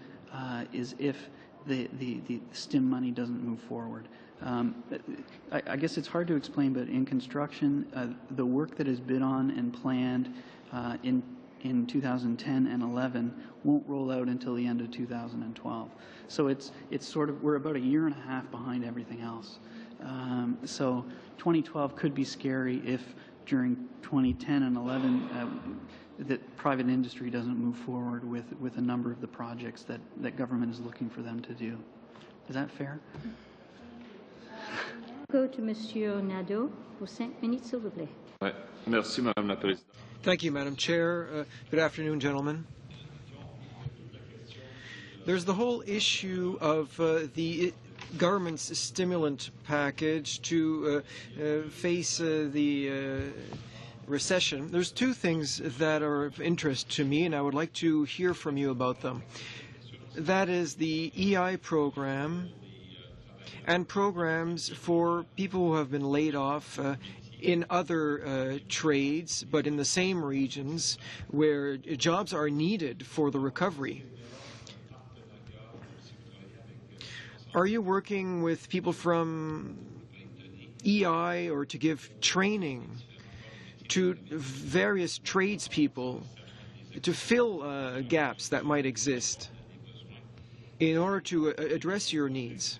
the STIM money doesn't move forward. I guess it's hard to explain, but in construction, the work that is bid on and planned in 2010 and 11 won't roll out until the end of 2012. So it's sort of, we're about a year and a half behind everything else. So 2012 could be scary if during 2010 and 11 that private industry doesn't move forward with a number of the projects that government is looking for them to do. Is that fair? Go to Monsieur Nadeau for 5 minutes, s'il vous plaît. Ouais. Merci, Madame la Présidente. Thank you, Madam Chair. Good afternoon, gentlemen. There's the whole issue of the government's stimulant package to face the recession. There's two things that are of interest to me, and I would like to hear from you about them. That is the EI program and programs for people who have been laid off in other trades, but in the same regions where jobs are needed for the recovery. Are you working with people from EI or to give training to various tradespeople to fill gaps that might exist in order to address your needs?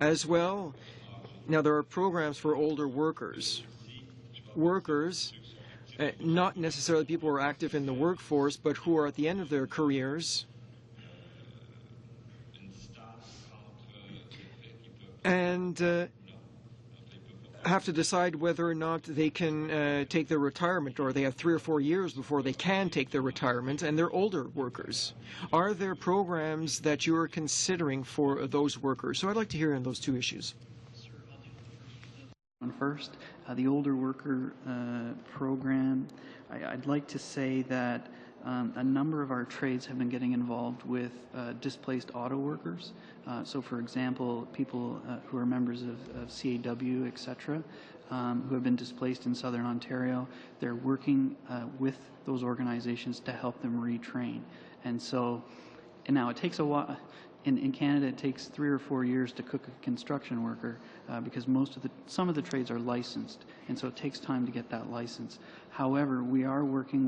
As well, now there are programs for older workers. Workers, not necessarily people who are active in the workforce, but who are at the end of their careers and have to decide whether or not they can take their retirement, or they have 3 or 4 years before they can take their retirement, and they're older workers. Are there programs that you are considering for those workers? So I'd like to hear on those two issues. First, the older worker program, I'd like to say that a number of our trades have been getting involved with displaced auto workers. So, for example, people who are members of CAW, etc., who have been displaced in Southern Ontario, they're working with those organizations to help them retrain. And so, and now it takes a while. In Canada, it takes 3 or 4 years to cook a construction worker because some of the trades are licensed, and so it takes time to get that license. However, we are working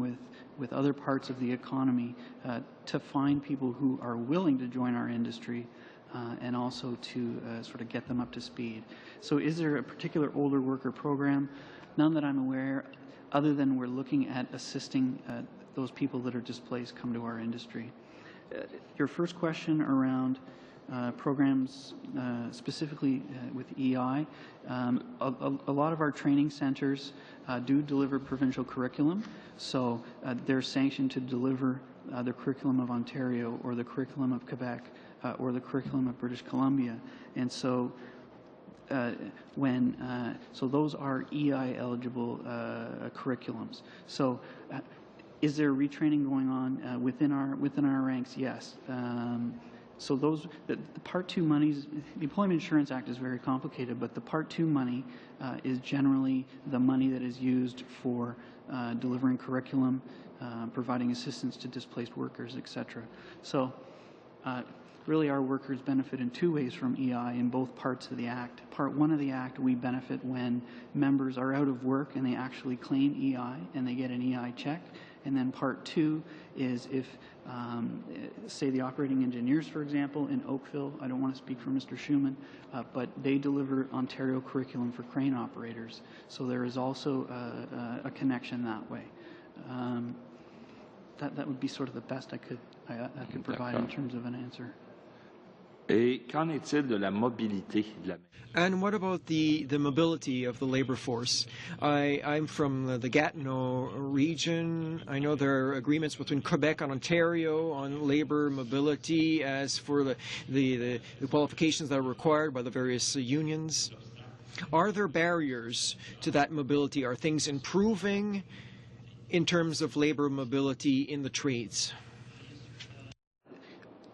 with other parts of the economy to find people who are willing to join our industry and also to sort of get them up to speed. So is there a particular older worker program? None that I'm aware, other than we're looking at assisting those people that are displaced come to our industry. Your first question around programs specifically with EI, a lot of our training centers do deliver provincial curriculum, so they're sanctioned to deliver the curriculum of Ontario or the curriculum of Quebec or the curriculum of British Columbia, and so so those are EI eligible curriculums. So is there retraining going on within our ranks? Yes. So those the Part 2 monies, the Employment Insurance Act is very complicated, but the Part 2 money is generally the money that is used for delivering curriculum, providing assistance to displaced workers, etc. So really our workers benefit in 2 ways from EI in both parts of the Act. Part 1 of the Act, we benefit when members are out of work and they actually claim EI and they get an EI check. And then Part 2 is if, say, the operating engineers, for example, in Oakville, I don't want to speak for Mr. Schuman, but they deliver Ontario curriculum for crane operators. So there is also a connection that way. That would be sort of the best I could provide in terms of an answer. Et qu'en est-il de la mobilité de la... And what about the mobility of the labor force? I'm from the Gatineau region. I know there are agreements between Quebec and Ontario on labor mobility as for the qualifications that are required by the various unions. Are there barriers to that mobility? Are things improving in terms of labor mobility in the trades?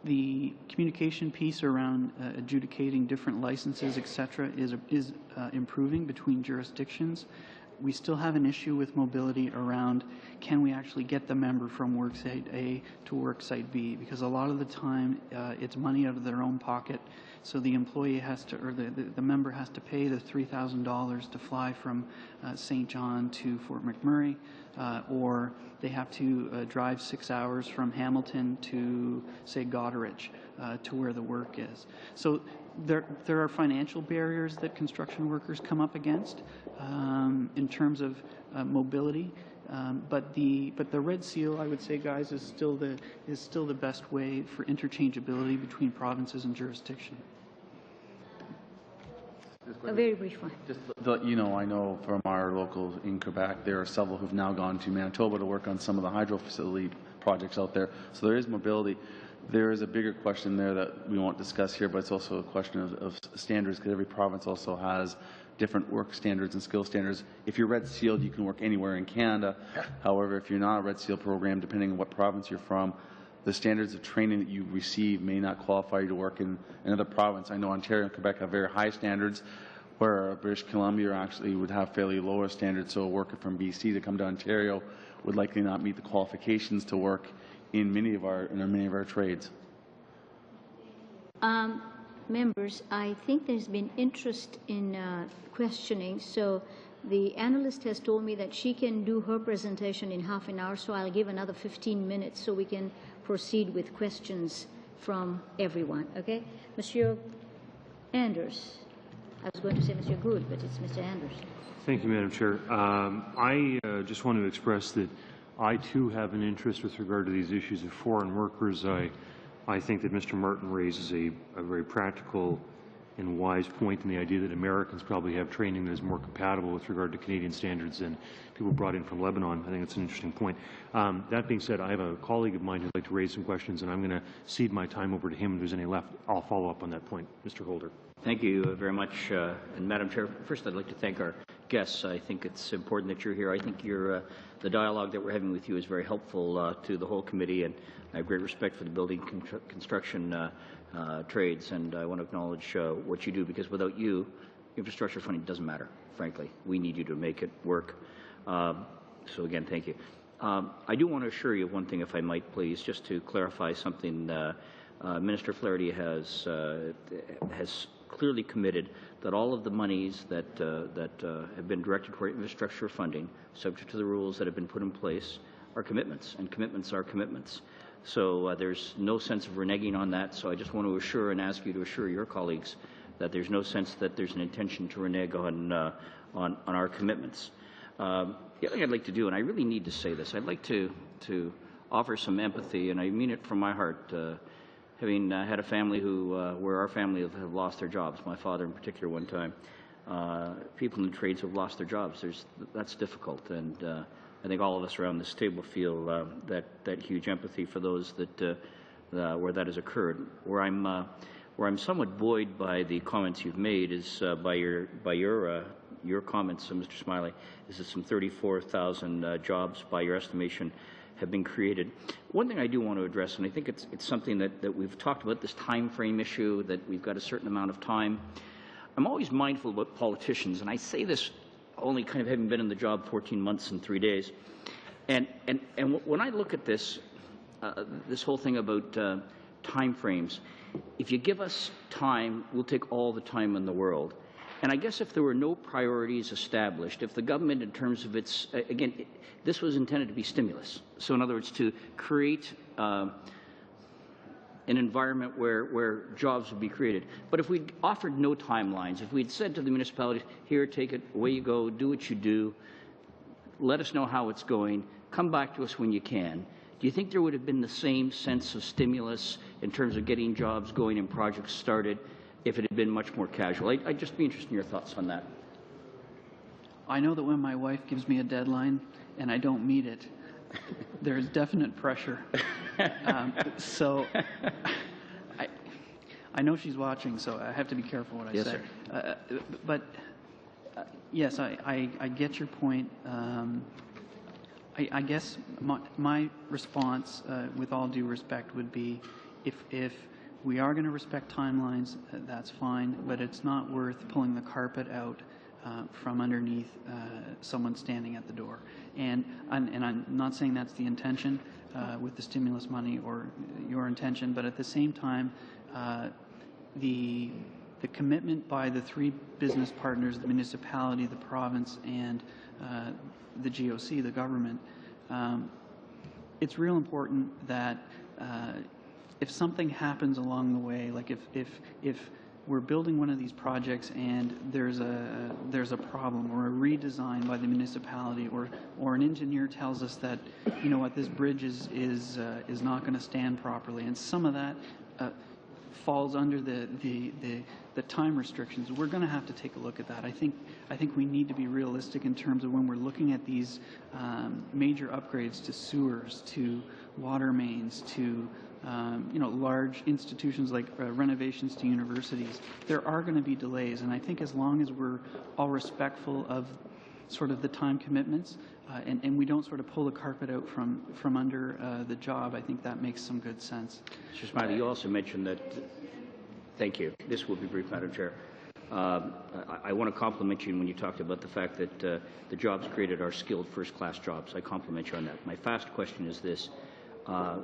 The communication piece around adjudicating different licenses, etc., is improving between jurisdictions. We still have an issue with mobility around can we actually get the member from worksite A to worksite B, because a lot of the time it's money out of their own pocket, so the employee has to, or the member has to pay the $3,000 to fly from St. John to Fort McMurray, or they have to drive 6 hours from Hamilton to, say, Goderich, to where the work is. So there are financial barriers that construction workers come up against in terms of mobility, but the red seal, I would say, guys, is still the best way for interchangeability between provinces and jurisdiction. A very brief one. Just you know, I know from our locals in Quebec, there are several who've now gone to Manitoba to work on some of the hydro facility projects out there. So there is mobility. There is a bigger question there that we won't discuss here, but it's also a question of standards, because every province also has different work standards and skill standards. If you're red sealed, you can work anywhere in Canada. However, if you're not a red seal program, depending on what province you're from, the standards of training that you receive may not qualify you to work in another province. I know Ontario and Quebec have very high standards, where British Columbia actually would have fairly lower standards, so a worker from BC to come to Ontario would likely not meet the qualifications to work in many of our trades. Members, I think there's been interest in questioning, so the analyst has told me that she can do her presentation in half an hour, so I'll give another 15 minutes so we can proceed with questions from everyone. Okay? Monsieur Anders. I was going to say Mr. Good, but it's Mr. Anders. Thank you, Madam Chair. I just want to express that I, too, have an interest with regard to these issues of foreign workers. I think that Mr. Martin raises a very practical and wise point in the idea that Americans probably have training that is more compatible with regard to Canadian standards than people brought in from Lebanon. I think it's an interesting point. That being said, I have a colleague of mine who'd like to raise some questions, and I'm going to cede my time over to him. If there's any left, I'll follow up on that point. Mr. Holder. Thank you very much. And Madam Chair, first I'd like to thank our guests. I think it's important that you're here. I think the dialogue that we're having with you is very helpful to the whole committee, and I have great respect for the building construction trades, and I want to acknowledge what you do, because without you, infrastructure funding doesn't matter, frankly. We need you to make it work. So again, thank you. I do want to assure you of one thing, if I might, please, just to clarify something. Minister Flaherty has clearly committed that all of the monies that have been directed toward infrastructure funding, subject to the rules that have been put in place, are commitments, and commitments are commitments. So there's no sense of reneging on that. So I just want to assure and ask you to assure your colleagues that there's no sense that there's an intention to renege on our commitments. The other thing I'd like to do, and I really need to say this, I'd like to offer some empathy, and I mean it from my heart. Having had a family where our family have lost their jobs, my father in particular one time, people in the trades have lost their jobs. That's difficult, and I think all of us around this table feel that huge empathy for those where that has occurred. Where I'm somewhat buoyed by the comments you've made is by your comments, Mr. Smiley, is that some 34,000 jobs, by your estimation, have been created. One thing I do want to address, and I think it's something that we've talked about, this time frame issue, that we've got a certain amount of time. I'm always mindful about politicians, and I say this only kind of having been in the job 14 months and 3 days. And when I look at this, this whole thing about time frames, if you give us time, we'll take all the time in the world. And I guess if there were no priorities established, if the government, in terms of its, again, this was intended to be stimulus. So in other words, to create an environment where jobs would be created. But if we'd offered no timelines, if we'd said to the municipalities, here, take it, away you go, do what you do, let us know how it's going, come back to us when you can, do you think there would have been the same sense of stimulus in terms of getting jobs going and projects started if it had been much more casual? I'd just be interested in your thoughts on that. I know that when my wife gives me a deadline and I don't meet it, there's definite pressure. So I know she's watching, so I have to be careful what I say. Sir. But yes, I get your point. I guess my response, with all due respect, would be if we are going to respect timelines, that's fine, but it's not worth pulling the carpet out from underneath someone standing at the door. And I'm not saying that's the intention with the stimulus money or your intention, but at the same time, the commitment by the three business partners, the municipality, the province, and the GOC, the government, it's real important that if something happens along the way, like if we're building one of these projects and there's a problem or a redesign by the municipality, or an engineer tells us that, you know what, this bridge is not going to stand properly, and some of that falls under the time restrictions, we're going to have to take a look at that. I think we need to be realistic in terms of when we're looking at these major upgrades to sewers, to water mains, to large institutions like renovations to universities. There are going to be delays, and I think as long as we're all respectful of sort of the time commitments and we don't sort of pull the carpet out from under the job, I think that makes some good sense. Mr. Smiley, you also mentioned that, thank you, this will be brief, Madam Chair. I want to compliment you when you talked about the fact that the jobs created are skilled first-class jobs. I compliment you on that. My fast question is this.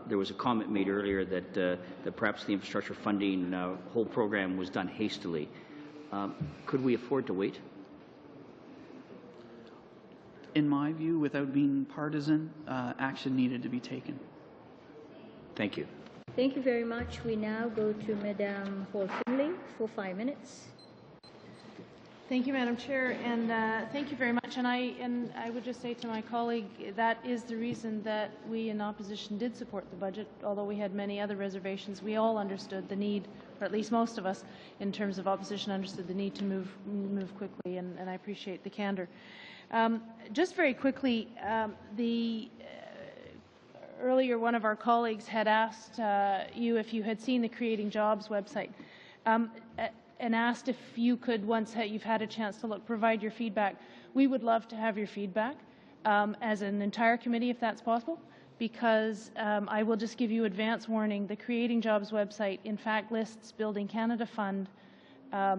There was a comment made earlier that perhaps the infrastructure funding whole program was done hastily. Could we afford to wait? In my view, without being partisan, action needed to be taken. Thank you. Thank you very much. We now go to Madame Hall-Finlay for 5 minutes. Thank you, Madam Chair, and thank you very much. And I would just say to my colleague, that is the reason that we in opposition did support the budget, although we had many other reservations. We all understood the need, or at least most of us, in terms of opposition, understood the need to move quickly, and I appreciate the candor. Just very quickly, earlier one of our colleagues had asked you if you had seen the Creating Jobs website. And asked if you could, once you've had a chance to look, provide your feedback. We would love to have your feedback as an entire committee, if that's possible, because I will just give you advance warning. The Creating Jobs website, in fact, lists Building Canada Fund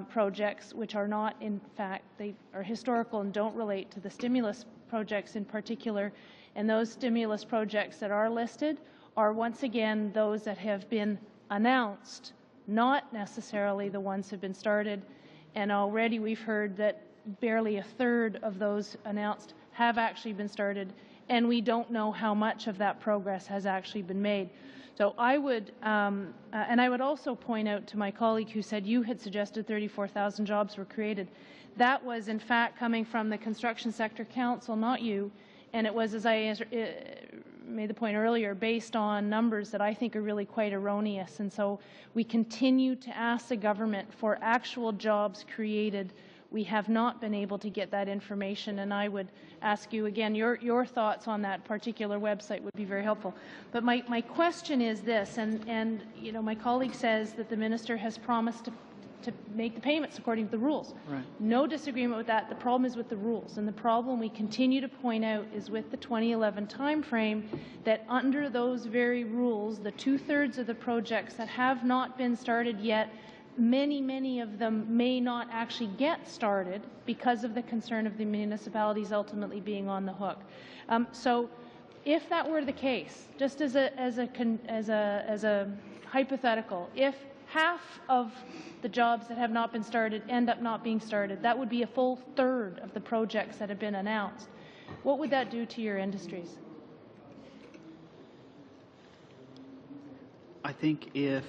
projects, which are not, in fact, they are historical and don't relate to the stimulus projects in particular. And those stimulus projects that are listed are, once again, those that have been announced, not necessarily the ones that have been started, and already we've heard that barely a third of those announced have actually been started, and we don't know how much of that progress has actually been made. So I would, and I would also point out to my colleague who said you had suggested 34,000 jobs were created. That was in fact coming from the Construction Sector Council, not you, and it was, as I made the point earlier, based on numbers that I think are really quite erroneous. And so we continue to ask the government for actual jobs created. We have not been able to get that information, and I would ask you again, your thoughts on that particular website would be very helpful. But my question is this, and you know, my colleague says that the minister has promised to make the payments according to the rules. Right. No disagreement with that. The problem is with the rules, and the problem we continue to point out is with the 2011 timeframe, that under those very rules, the 2/3 of the projects that have not been started yet, many of them may not actually get started because of the concern of the municipalities ultimately being on the hook. So if that were the case, just as a hypothetical, if half of the jobs that have not been started end up not being started, that would be a full third of the projects that have been announced. What would that do to your industries? I think if,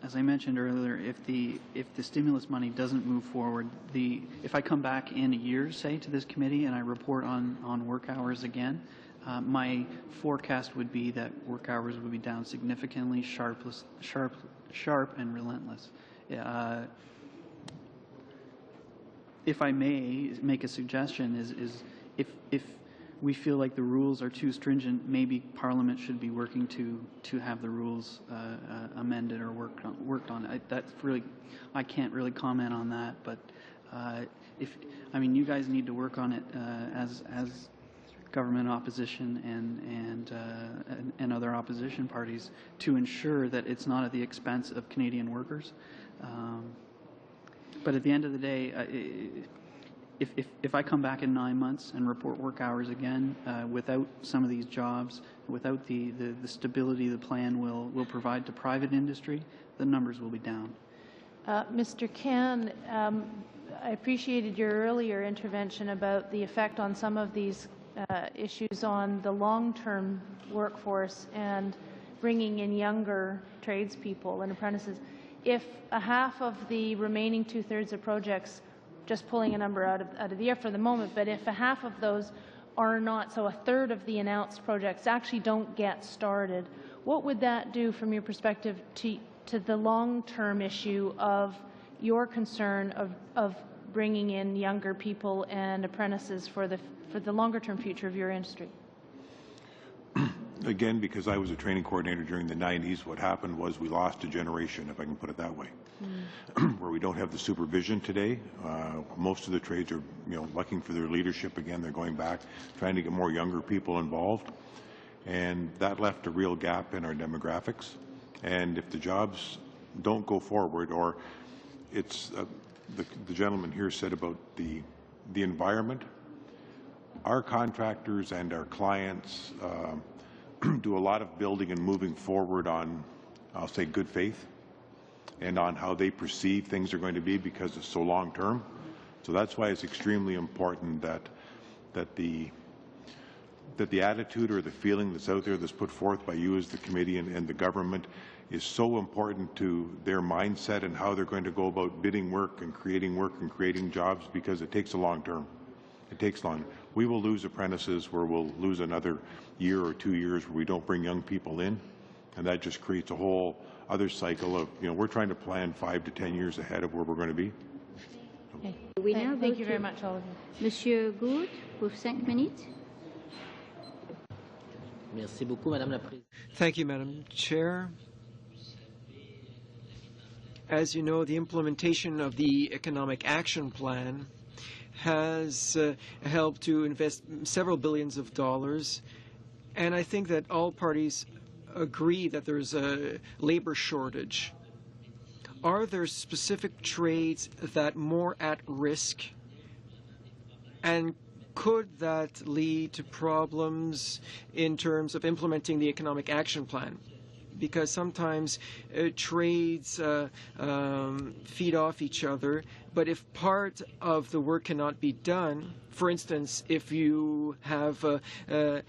as I mentioned earlier, if the stimulus money doesn't move forward, if I come back in a year, say, to this committee and I report on work hours again, my forecast would be that work hours would be down significantly, sharp and relentless. If I may make a suggestion, is if we feel like the rules are too stringent, maybe Parliament should be working to have the rules amended or worked on. That's really, I can't really comment on that, but I mean, you guys need to work on it as government opposition and other opposition parties to ensure that it's not at the expense of Canadian workers. But at the end of the day, if I come back in 9 months and report work hours again, without some of these jobs, without the stability the plan will provide to private industry, the numbers will be down. Mr. Can, I appreciated your earlier intervention about the effect on some of these issues on the long-term workforce and bringing in younger tradespeople and apprentices. If a half of the remaining 2/3 of projects, just pulling a number out of the air for the moment, but if a half of those are not, so a third of the announced projects actually don't get started, what would that do from your perspective to the long-term issue of your concern of bringing in younger people and apprentices for the longer-term future of your industry? Again, because I was a training coordinator during the 90s, what happened was we lost a generation, if I can put it that way, where we don't have the supervision today. Most of the trades are, looking for their leadership again. They're going back, trying to get more younger people involved, and that left a real gap in our demographics. And if the jobs don't go forward, or it's the gentleman here said about the environment, our contractors and our clients do a lot of building and moving forward on, I'll say, good faith and on how they perceive things are going to be because it's so long term. So that's why it's extremely important that the attitude or the feeling that's out there that's put forth by you as the committee and the government is so important to their mindset and how they're going to go about bidding work and creating jobs, because it takes a long term. It takes long. We will lose apprentices where we'll lose another year or 2 years where we don't bring young people in, and that just creates a whole other cycle of, we're trying to plan 5 to 10 years ahead of where we're going to be. Okay. Thank you very much, all of you. Monsieur Gould, pour 5 minutes. Merci beaucoup, Madame la Présidente. Thank you, Madam Chair. As you know, the implementation of the Economic Action Plan has helped to invest several billions of dollars, and I think that all parties agree that there's a labor shortage. Are there specific trades that are more at risk, and could that lead to problems in terms of implementing the Economic Action Plan? Because sometimes trades feed off each other, but if part of the work cannot be done, for instance, if you have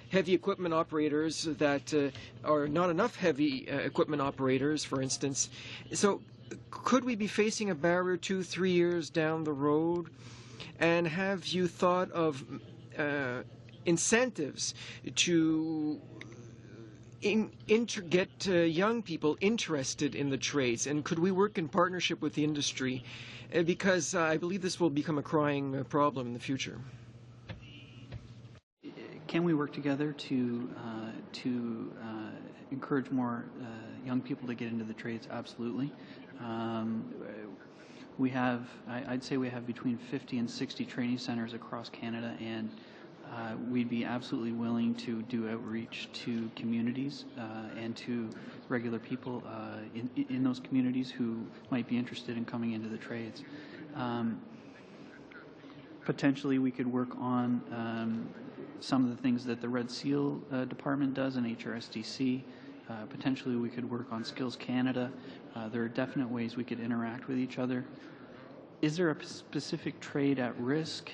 heavy equipment operators that are not enough heavy equipment operators, for instance, so could we be facing a barrier 2-3 years down the road? And have you thought of incentives to get young people interested in the trades, and could we work in partnership with the industry? Because I believe this will become a crying problem in the future. Can we work together to encourage more young people to get into the trades? Absolutely. We have, I'd say we have between 50 and 60 training centers across Canada, and we'd be absolutely willing to do outreach to communities and to regular people in those communities who might be interested in coming into the trades. Potentially we could work on some of the things that the Red Seal department does in HRSDC. Potentially we could work on Skills Canada. There are definite ways we could interact with each other. Is there a specific trade at risk?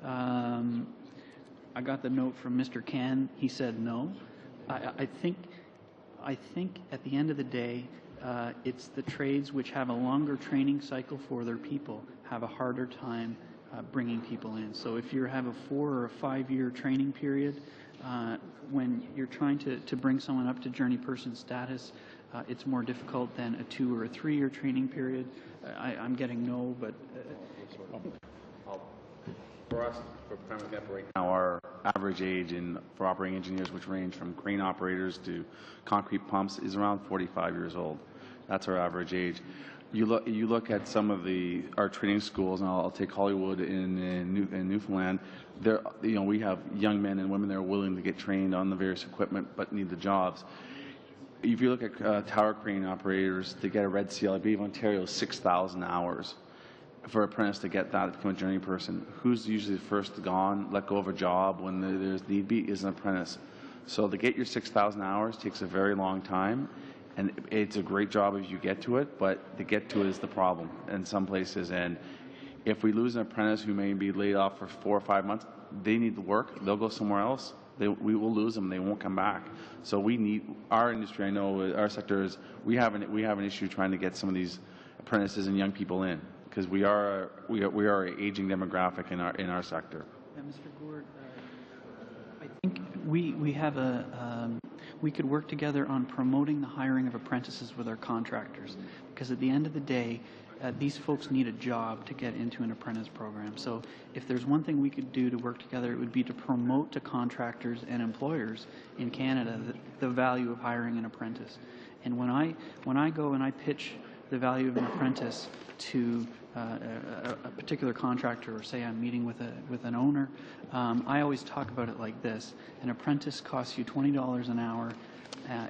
I got the note from Mr. Can. He said no. I think at the end of the day, it's the trades which have a longer training cycle for their people have a harder time bringing people in. So if you have a 4 or a 5 year training period, when you're trying to bring someone up to journey person status, it's more difficult than a 2 or a 3 year training period. I'm getting no, but for us, for prime example, right now, our average age for operating engineers, which range from crane operators to concrete pumps, is around 45 years old. That's our average age. You look at some of our training schools, and I'll take Hollywood in Newfoundland. There, we have young men and women that are willing to get trained on the various equipment, but need the jobs. If you look at tower crane operators, to get a red seal, I believe Ontario is 6,000 hours for an apprentice to get that to become a journey person. Who's usually first gone, let go of a job when there's need be, is an apprentice. So to get your 6,000 hours takes a very long time, and it's a great job if you get to it, but to get to it is the problem in some places. And if we lose an apprentice who may be laid off for 4 or 5 months, they need to work, they'll go somewhere else. We will lose them, they won't come back. So we need, our industry, I know, our sector is, we have an issue trying to get some of these apprentices and young people in, because we are an aging demographic in our sector. Yeah, Mr. Gourd, I think we could work together on promoting the hiring of apprentices with our contractors, because at the end of the day, these folks need a job to get into an apprentice program. So if there's one thing we could do to work together, it would be to promote to contractors and employers in Canada the value of hiring an apprentice. And when I go and I pitch the value of an apprentice to a particular contractor, or say I'm meeting with an owner, I always talk about it like this: an apprentice costs you $20 an hour,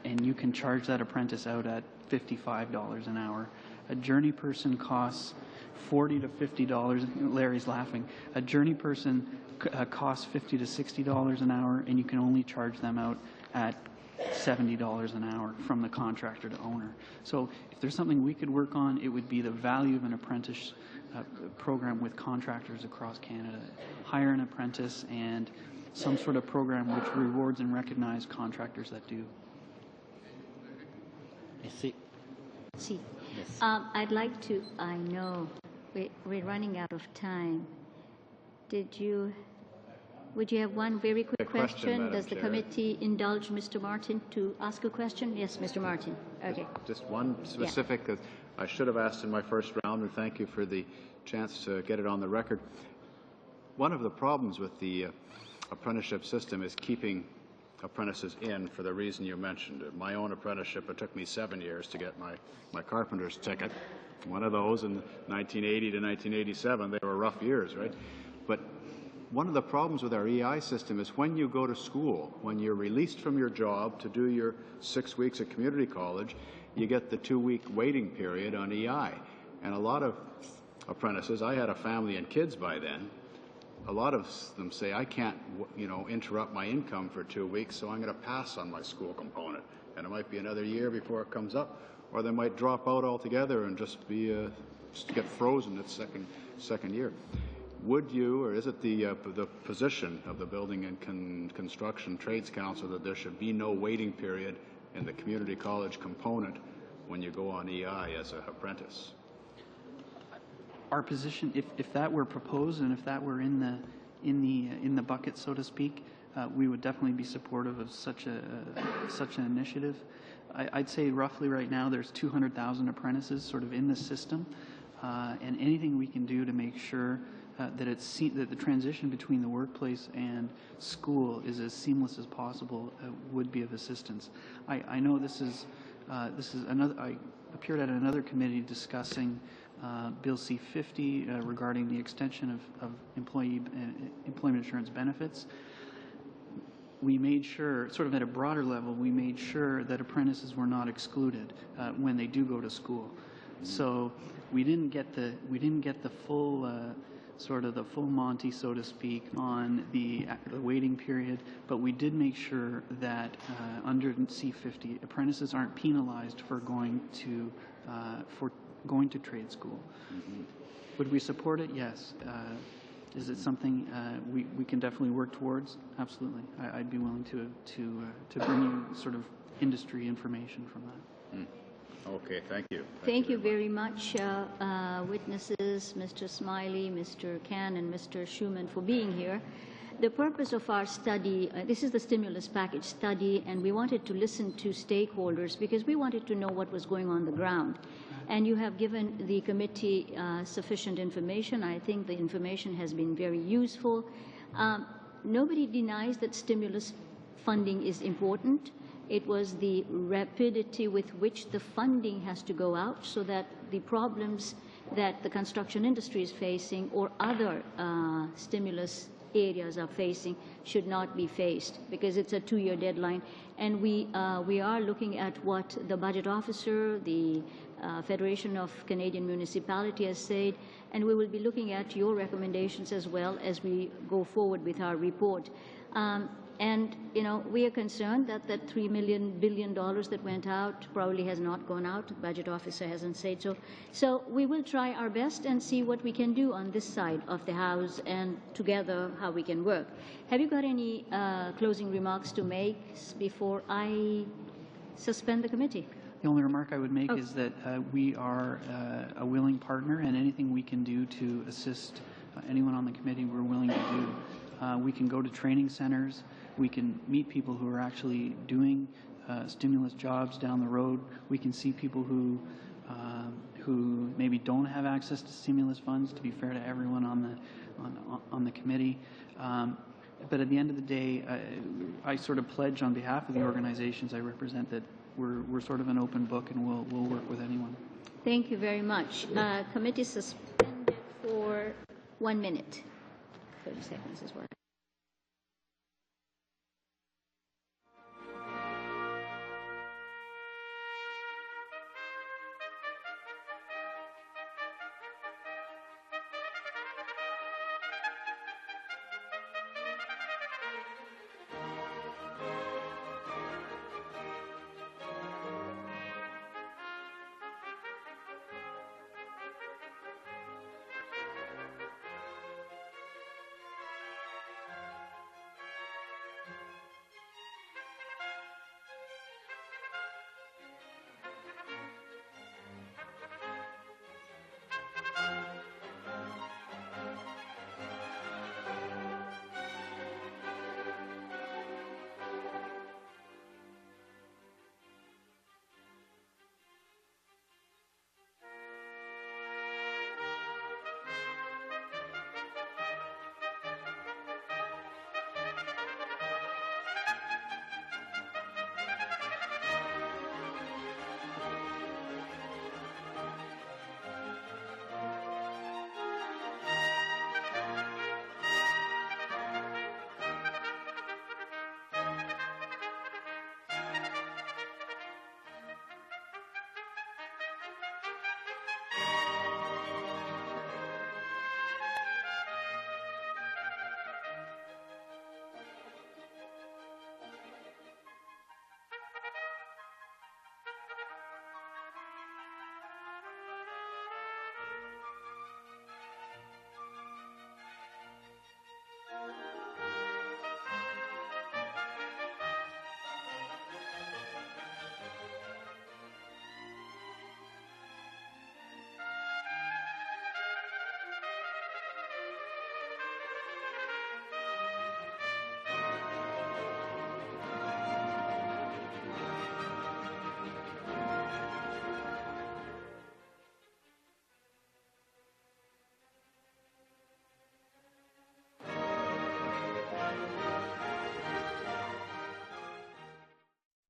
and you can charge that apprentice out at $55 an hour. A journey person costs $40 to $50. Larry's laughing. A journey person costs $50 to $60 an hour, and you can only charge them out at $70 an hour from the contractor to owner. So if there's something we could work on, it would be the value of an apprentice program with contractors across Canada. Hire an apprentice and some sort of program which rewards and recognizes contractors that do. See, I'd like to, I know we're running out of time. Would you have one very quick question? Does the committee indulge Mr. Martin to ask a question? Yes, Mr. Martin. Okay. Just one specific that I should have asked in my first round, and thank you for the chance to get it on the record. One of the problems with the apprenticeship system is keeping apprentices in for the reason you mentioned. My own apprenticeship, it took me 7 years to get my carpenter's ticket. One of those in 1980 to 1987, they were rough years, right? But one of the problems with our EI system is when you go to school, when you're released from your job to do your 6 weeks at community college, you get the 2-week waiting period on EI. And a lot of apprentices, I had a family and kids by then, a lot of them say, I can't, interrupt my income for 2 weeks, so I'm going to pass on my school component. And it might be another year before it comes up, or they might drop out altogether and just get frozen at second year. Would you, or is it the position of the Building and Construction Trades Council that there should be no waiting period in the community college component when you go on EI as an apprentice? Our position, if that were proposed and if that were in the bucket, so to speak, we would definitely be supportive of such an initiative. I'd say roughly right now there's 200,000 apprentices sort of in the system, and anything we can do to make sure that that the transition between the workplace and school is as seamless as possible would be of assistance. I know this is another. I appeared at another committee discussing Bill C-50 regarding the extension of employment insurance benefits. We made sure, sort of at a broader level, we made sure that apprentices were not excluded when they do go to school. So we didn't get the full sort of the full Monty, so to speak, on the waiting period, but we did make sure that under C-50, apprentices aren't penalized for going to trade school. Mm-hmm. Would we support it? Yes. Is it something we can definitely work towards? Absolutely. I'd be willing to bring you sort of industry information from that. Mm. Okay, thank you. Thank you very much, witnesses, Mr. Smiley, Mr. Can, and Mr. Schuman, for being here. The purpose of our study, this is the stimulus package study, and we wanted to listen to stakeholders because we wanted to know what was going on the ground. And you have given the committee sufficient information. I think the information has been very useful. Nobody denies that stimulus funding is important, It was the rapidity with which the funding has to go out so that the problems that the construction industry is facing or other stimulus areas are facing should not be faced, because it's a 2-year deadline. And we are looking at what the budget officer, the Federation of Canadian Municipalities has said, and we will be looking at your recommendations as well as we go forward with our report. And, you know, we are concerned that that $3 billion that went out probably has not gone out. The budget officer hasn't said so. So we will try our best and see what we can do on this side of the House and together how we can work. Have you got any closing remarks to make before I suspend the committee? The only remark I would make is that we are a willing partner, and anything we can do to assist anyone on the committee, we're willing to do. We can go to training centers. We can meet people who are actually doing stimulus jobs down the road. We can see people who maybe don't have access to stimulus funds, to be fair to everyone on the committee. But at the end of the day, I sort of pledge on behalf of the organizations I represent that we're sort of an open book, and we'll work with anyone. Thank you very much. Committee suspended for 1 minute. 30 seconds as well.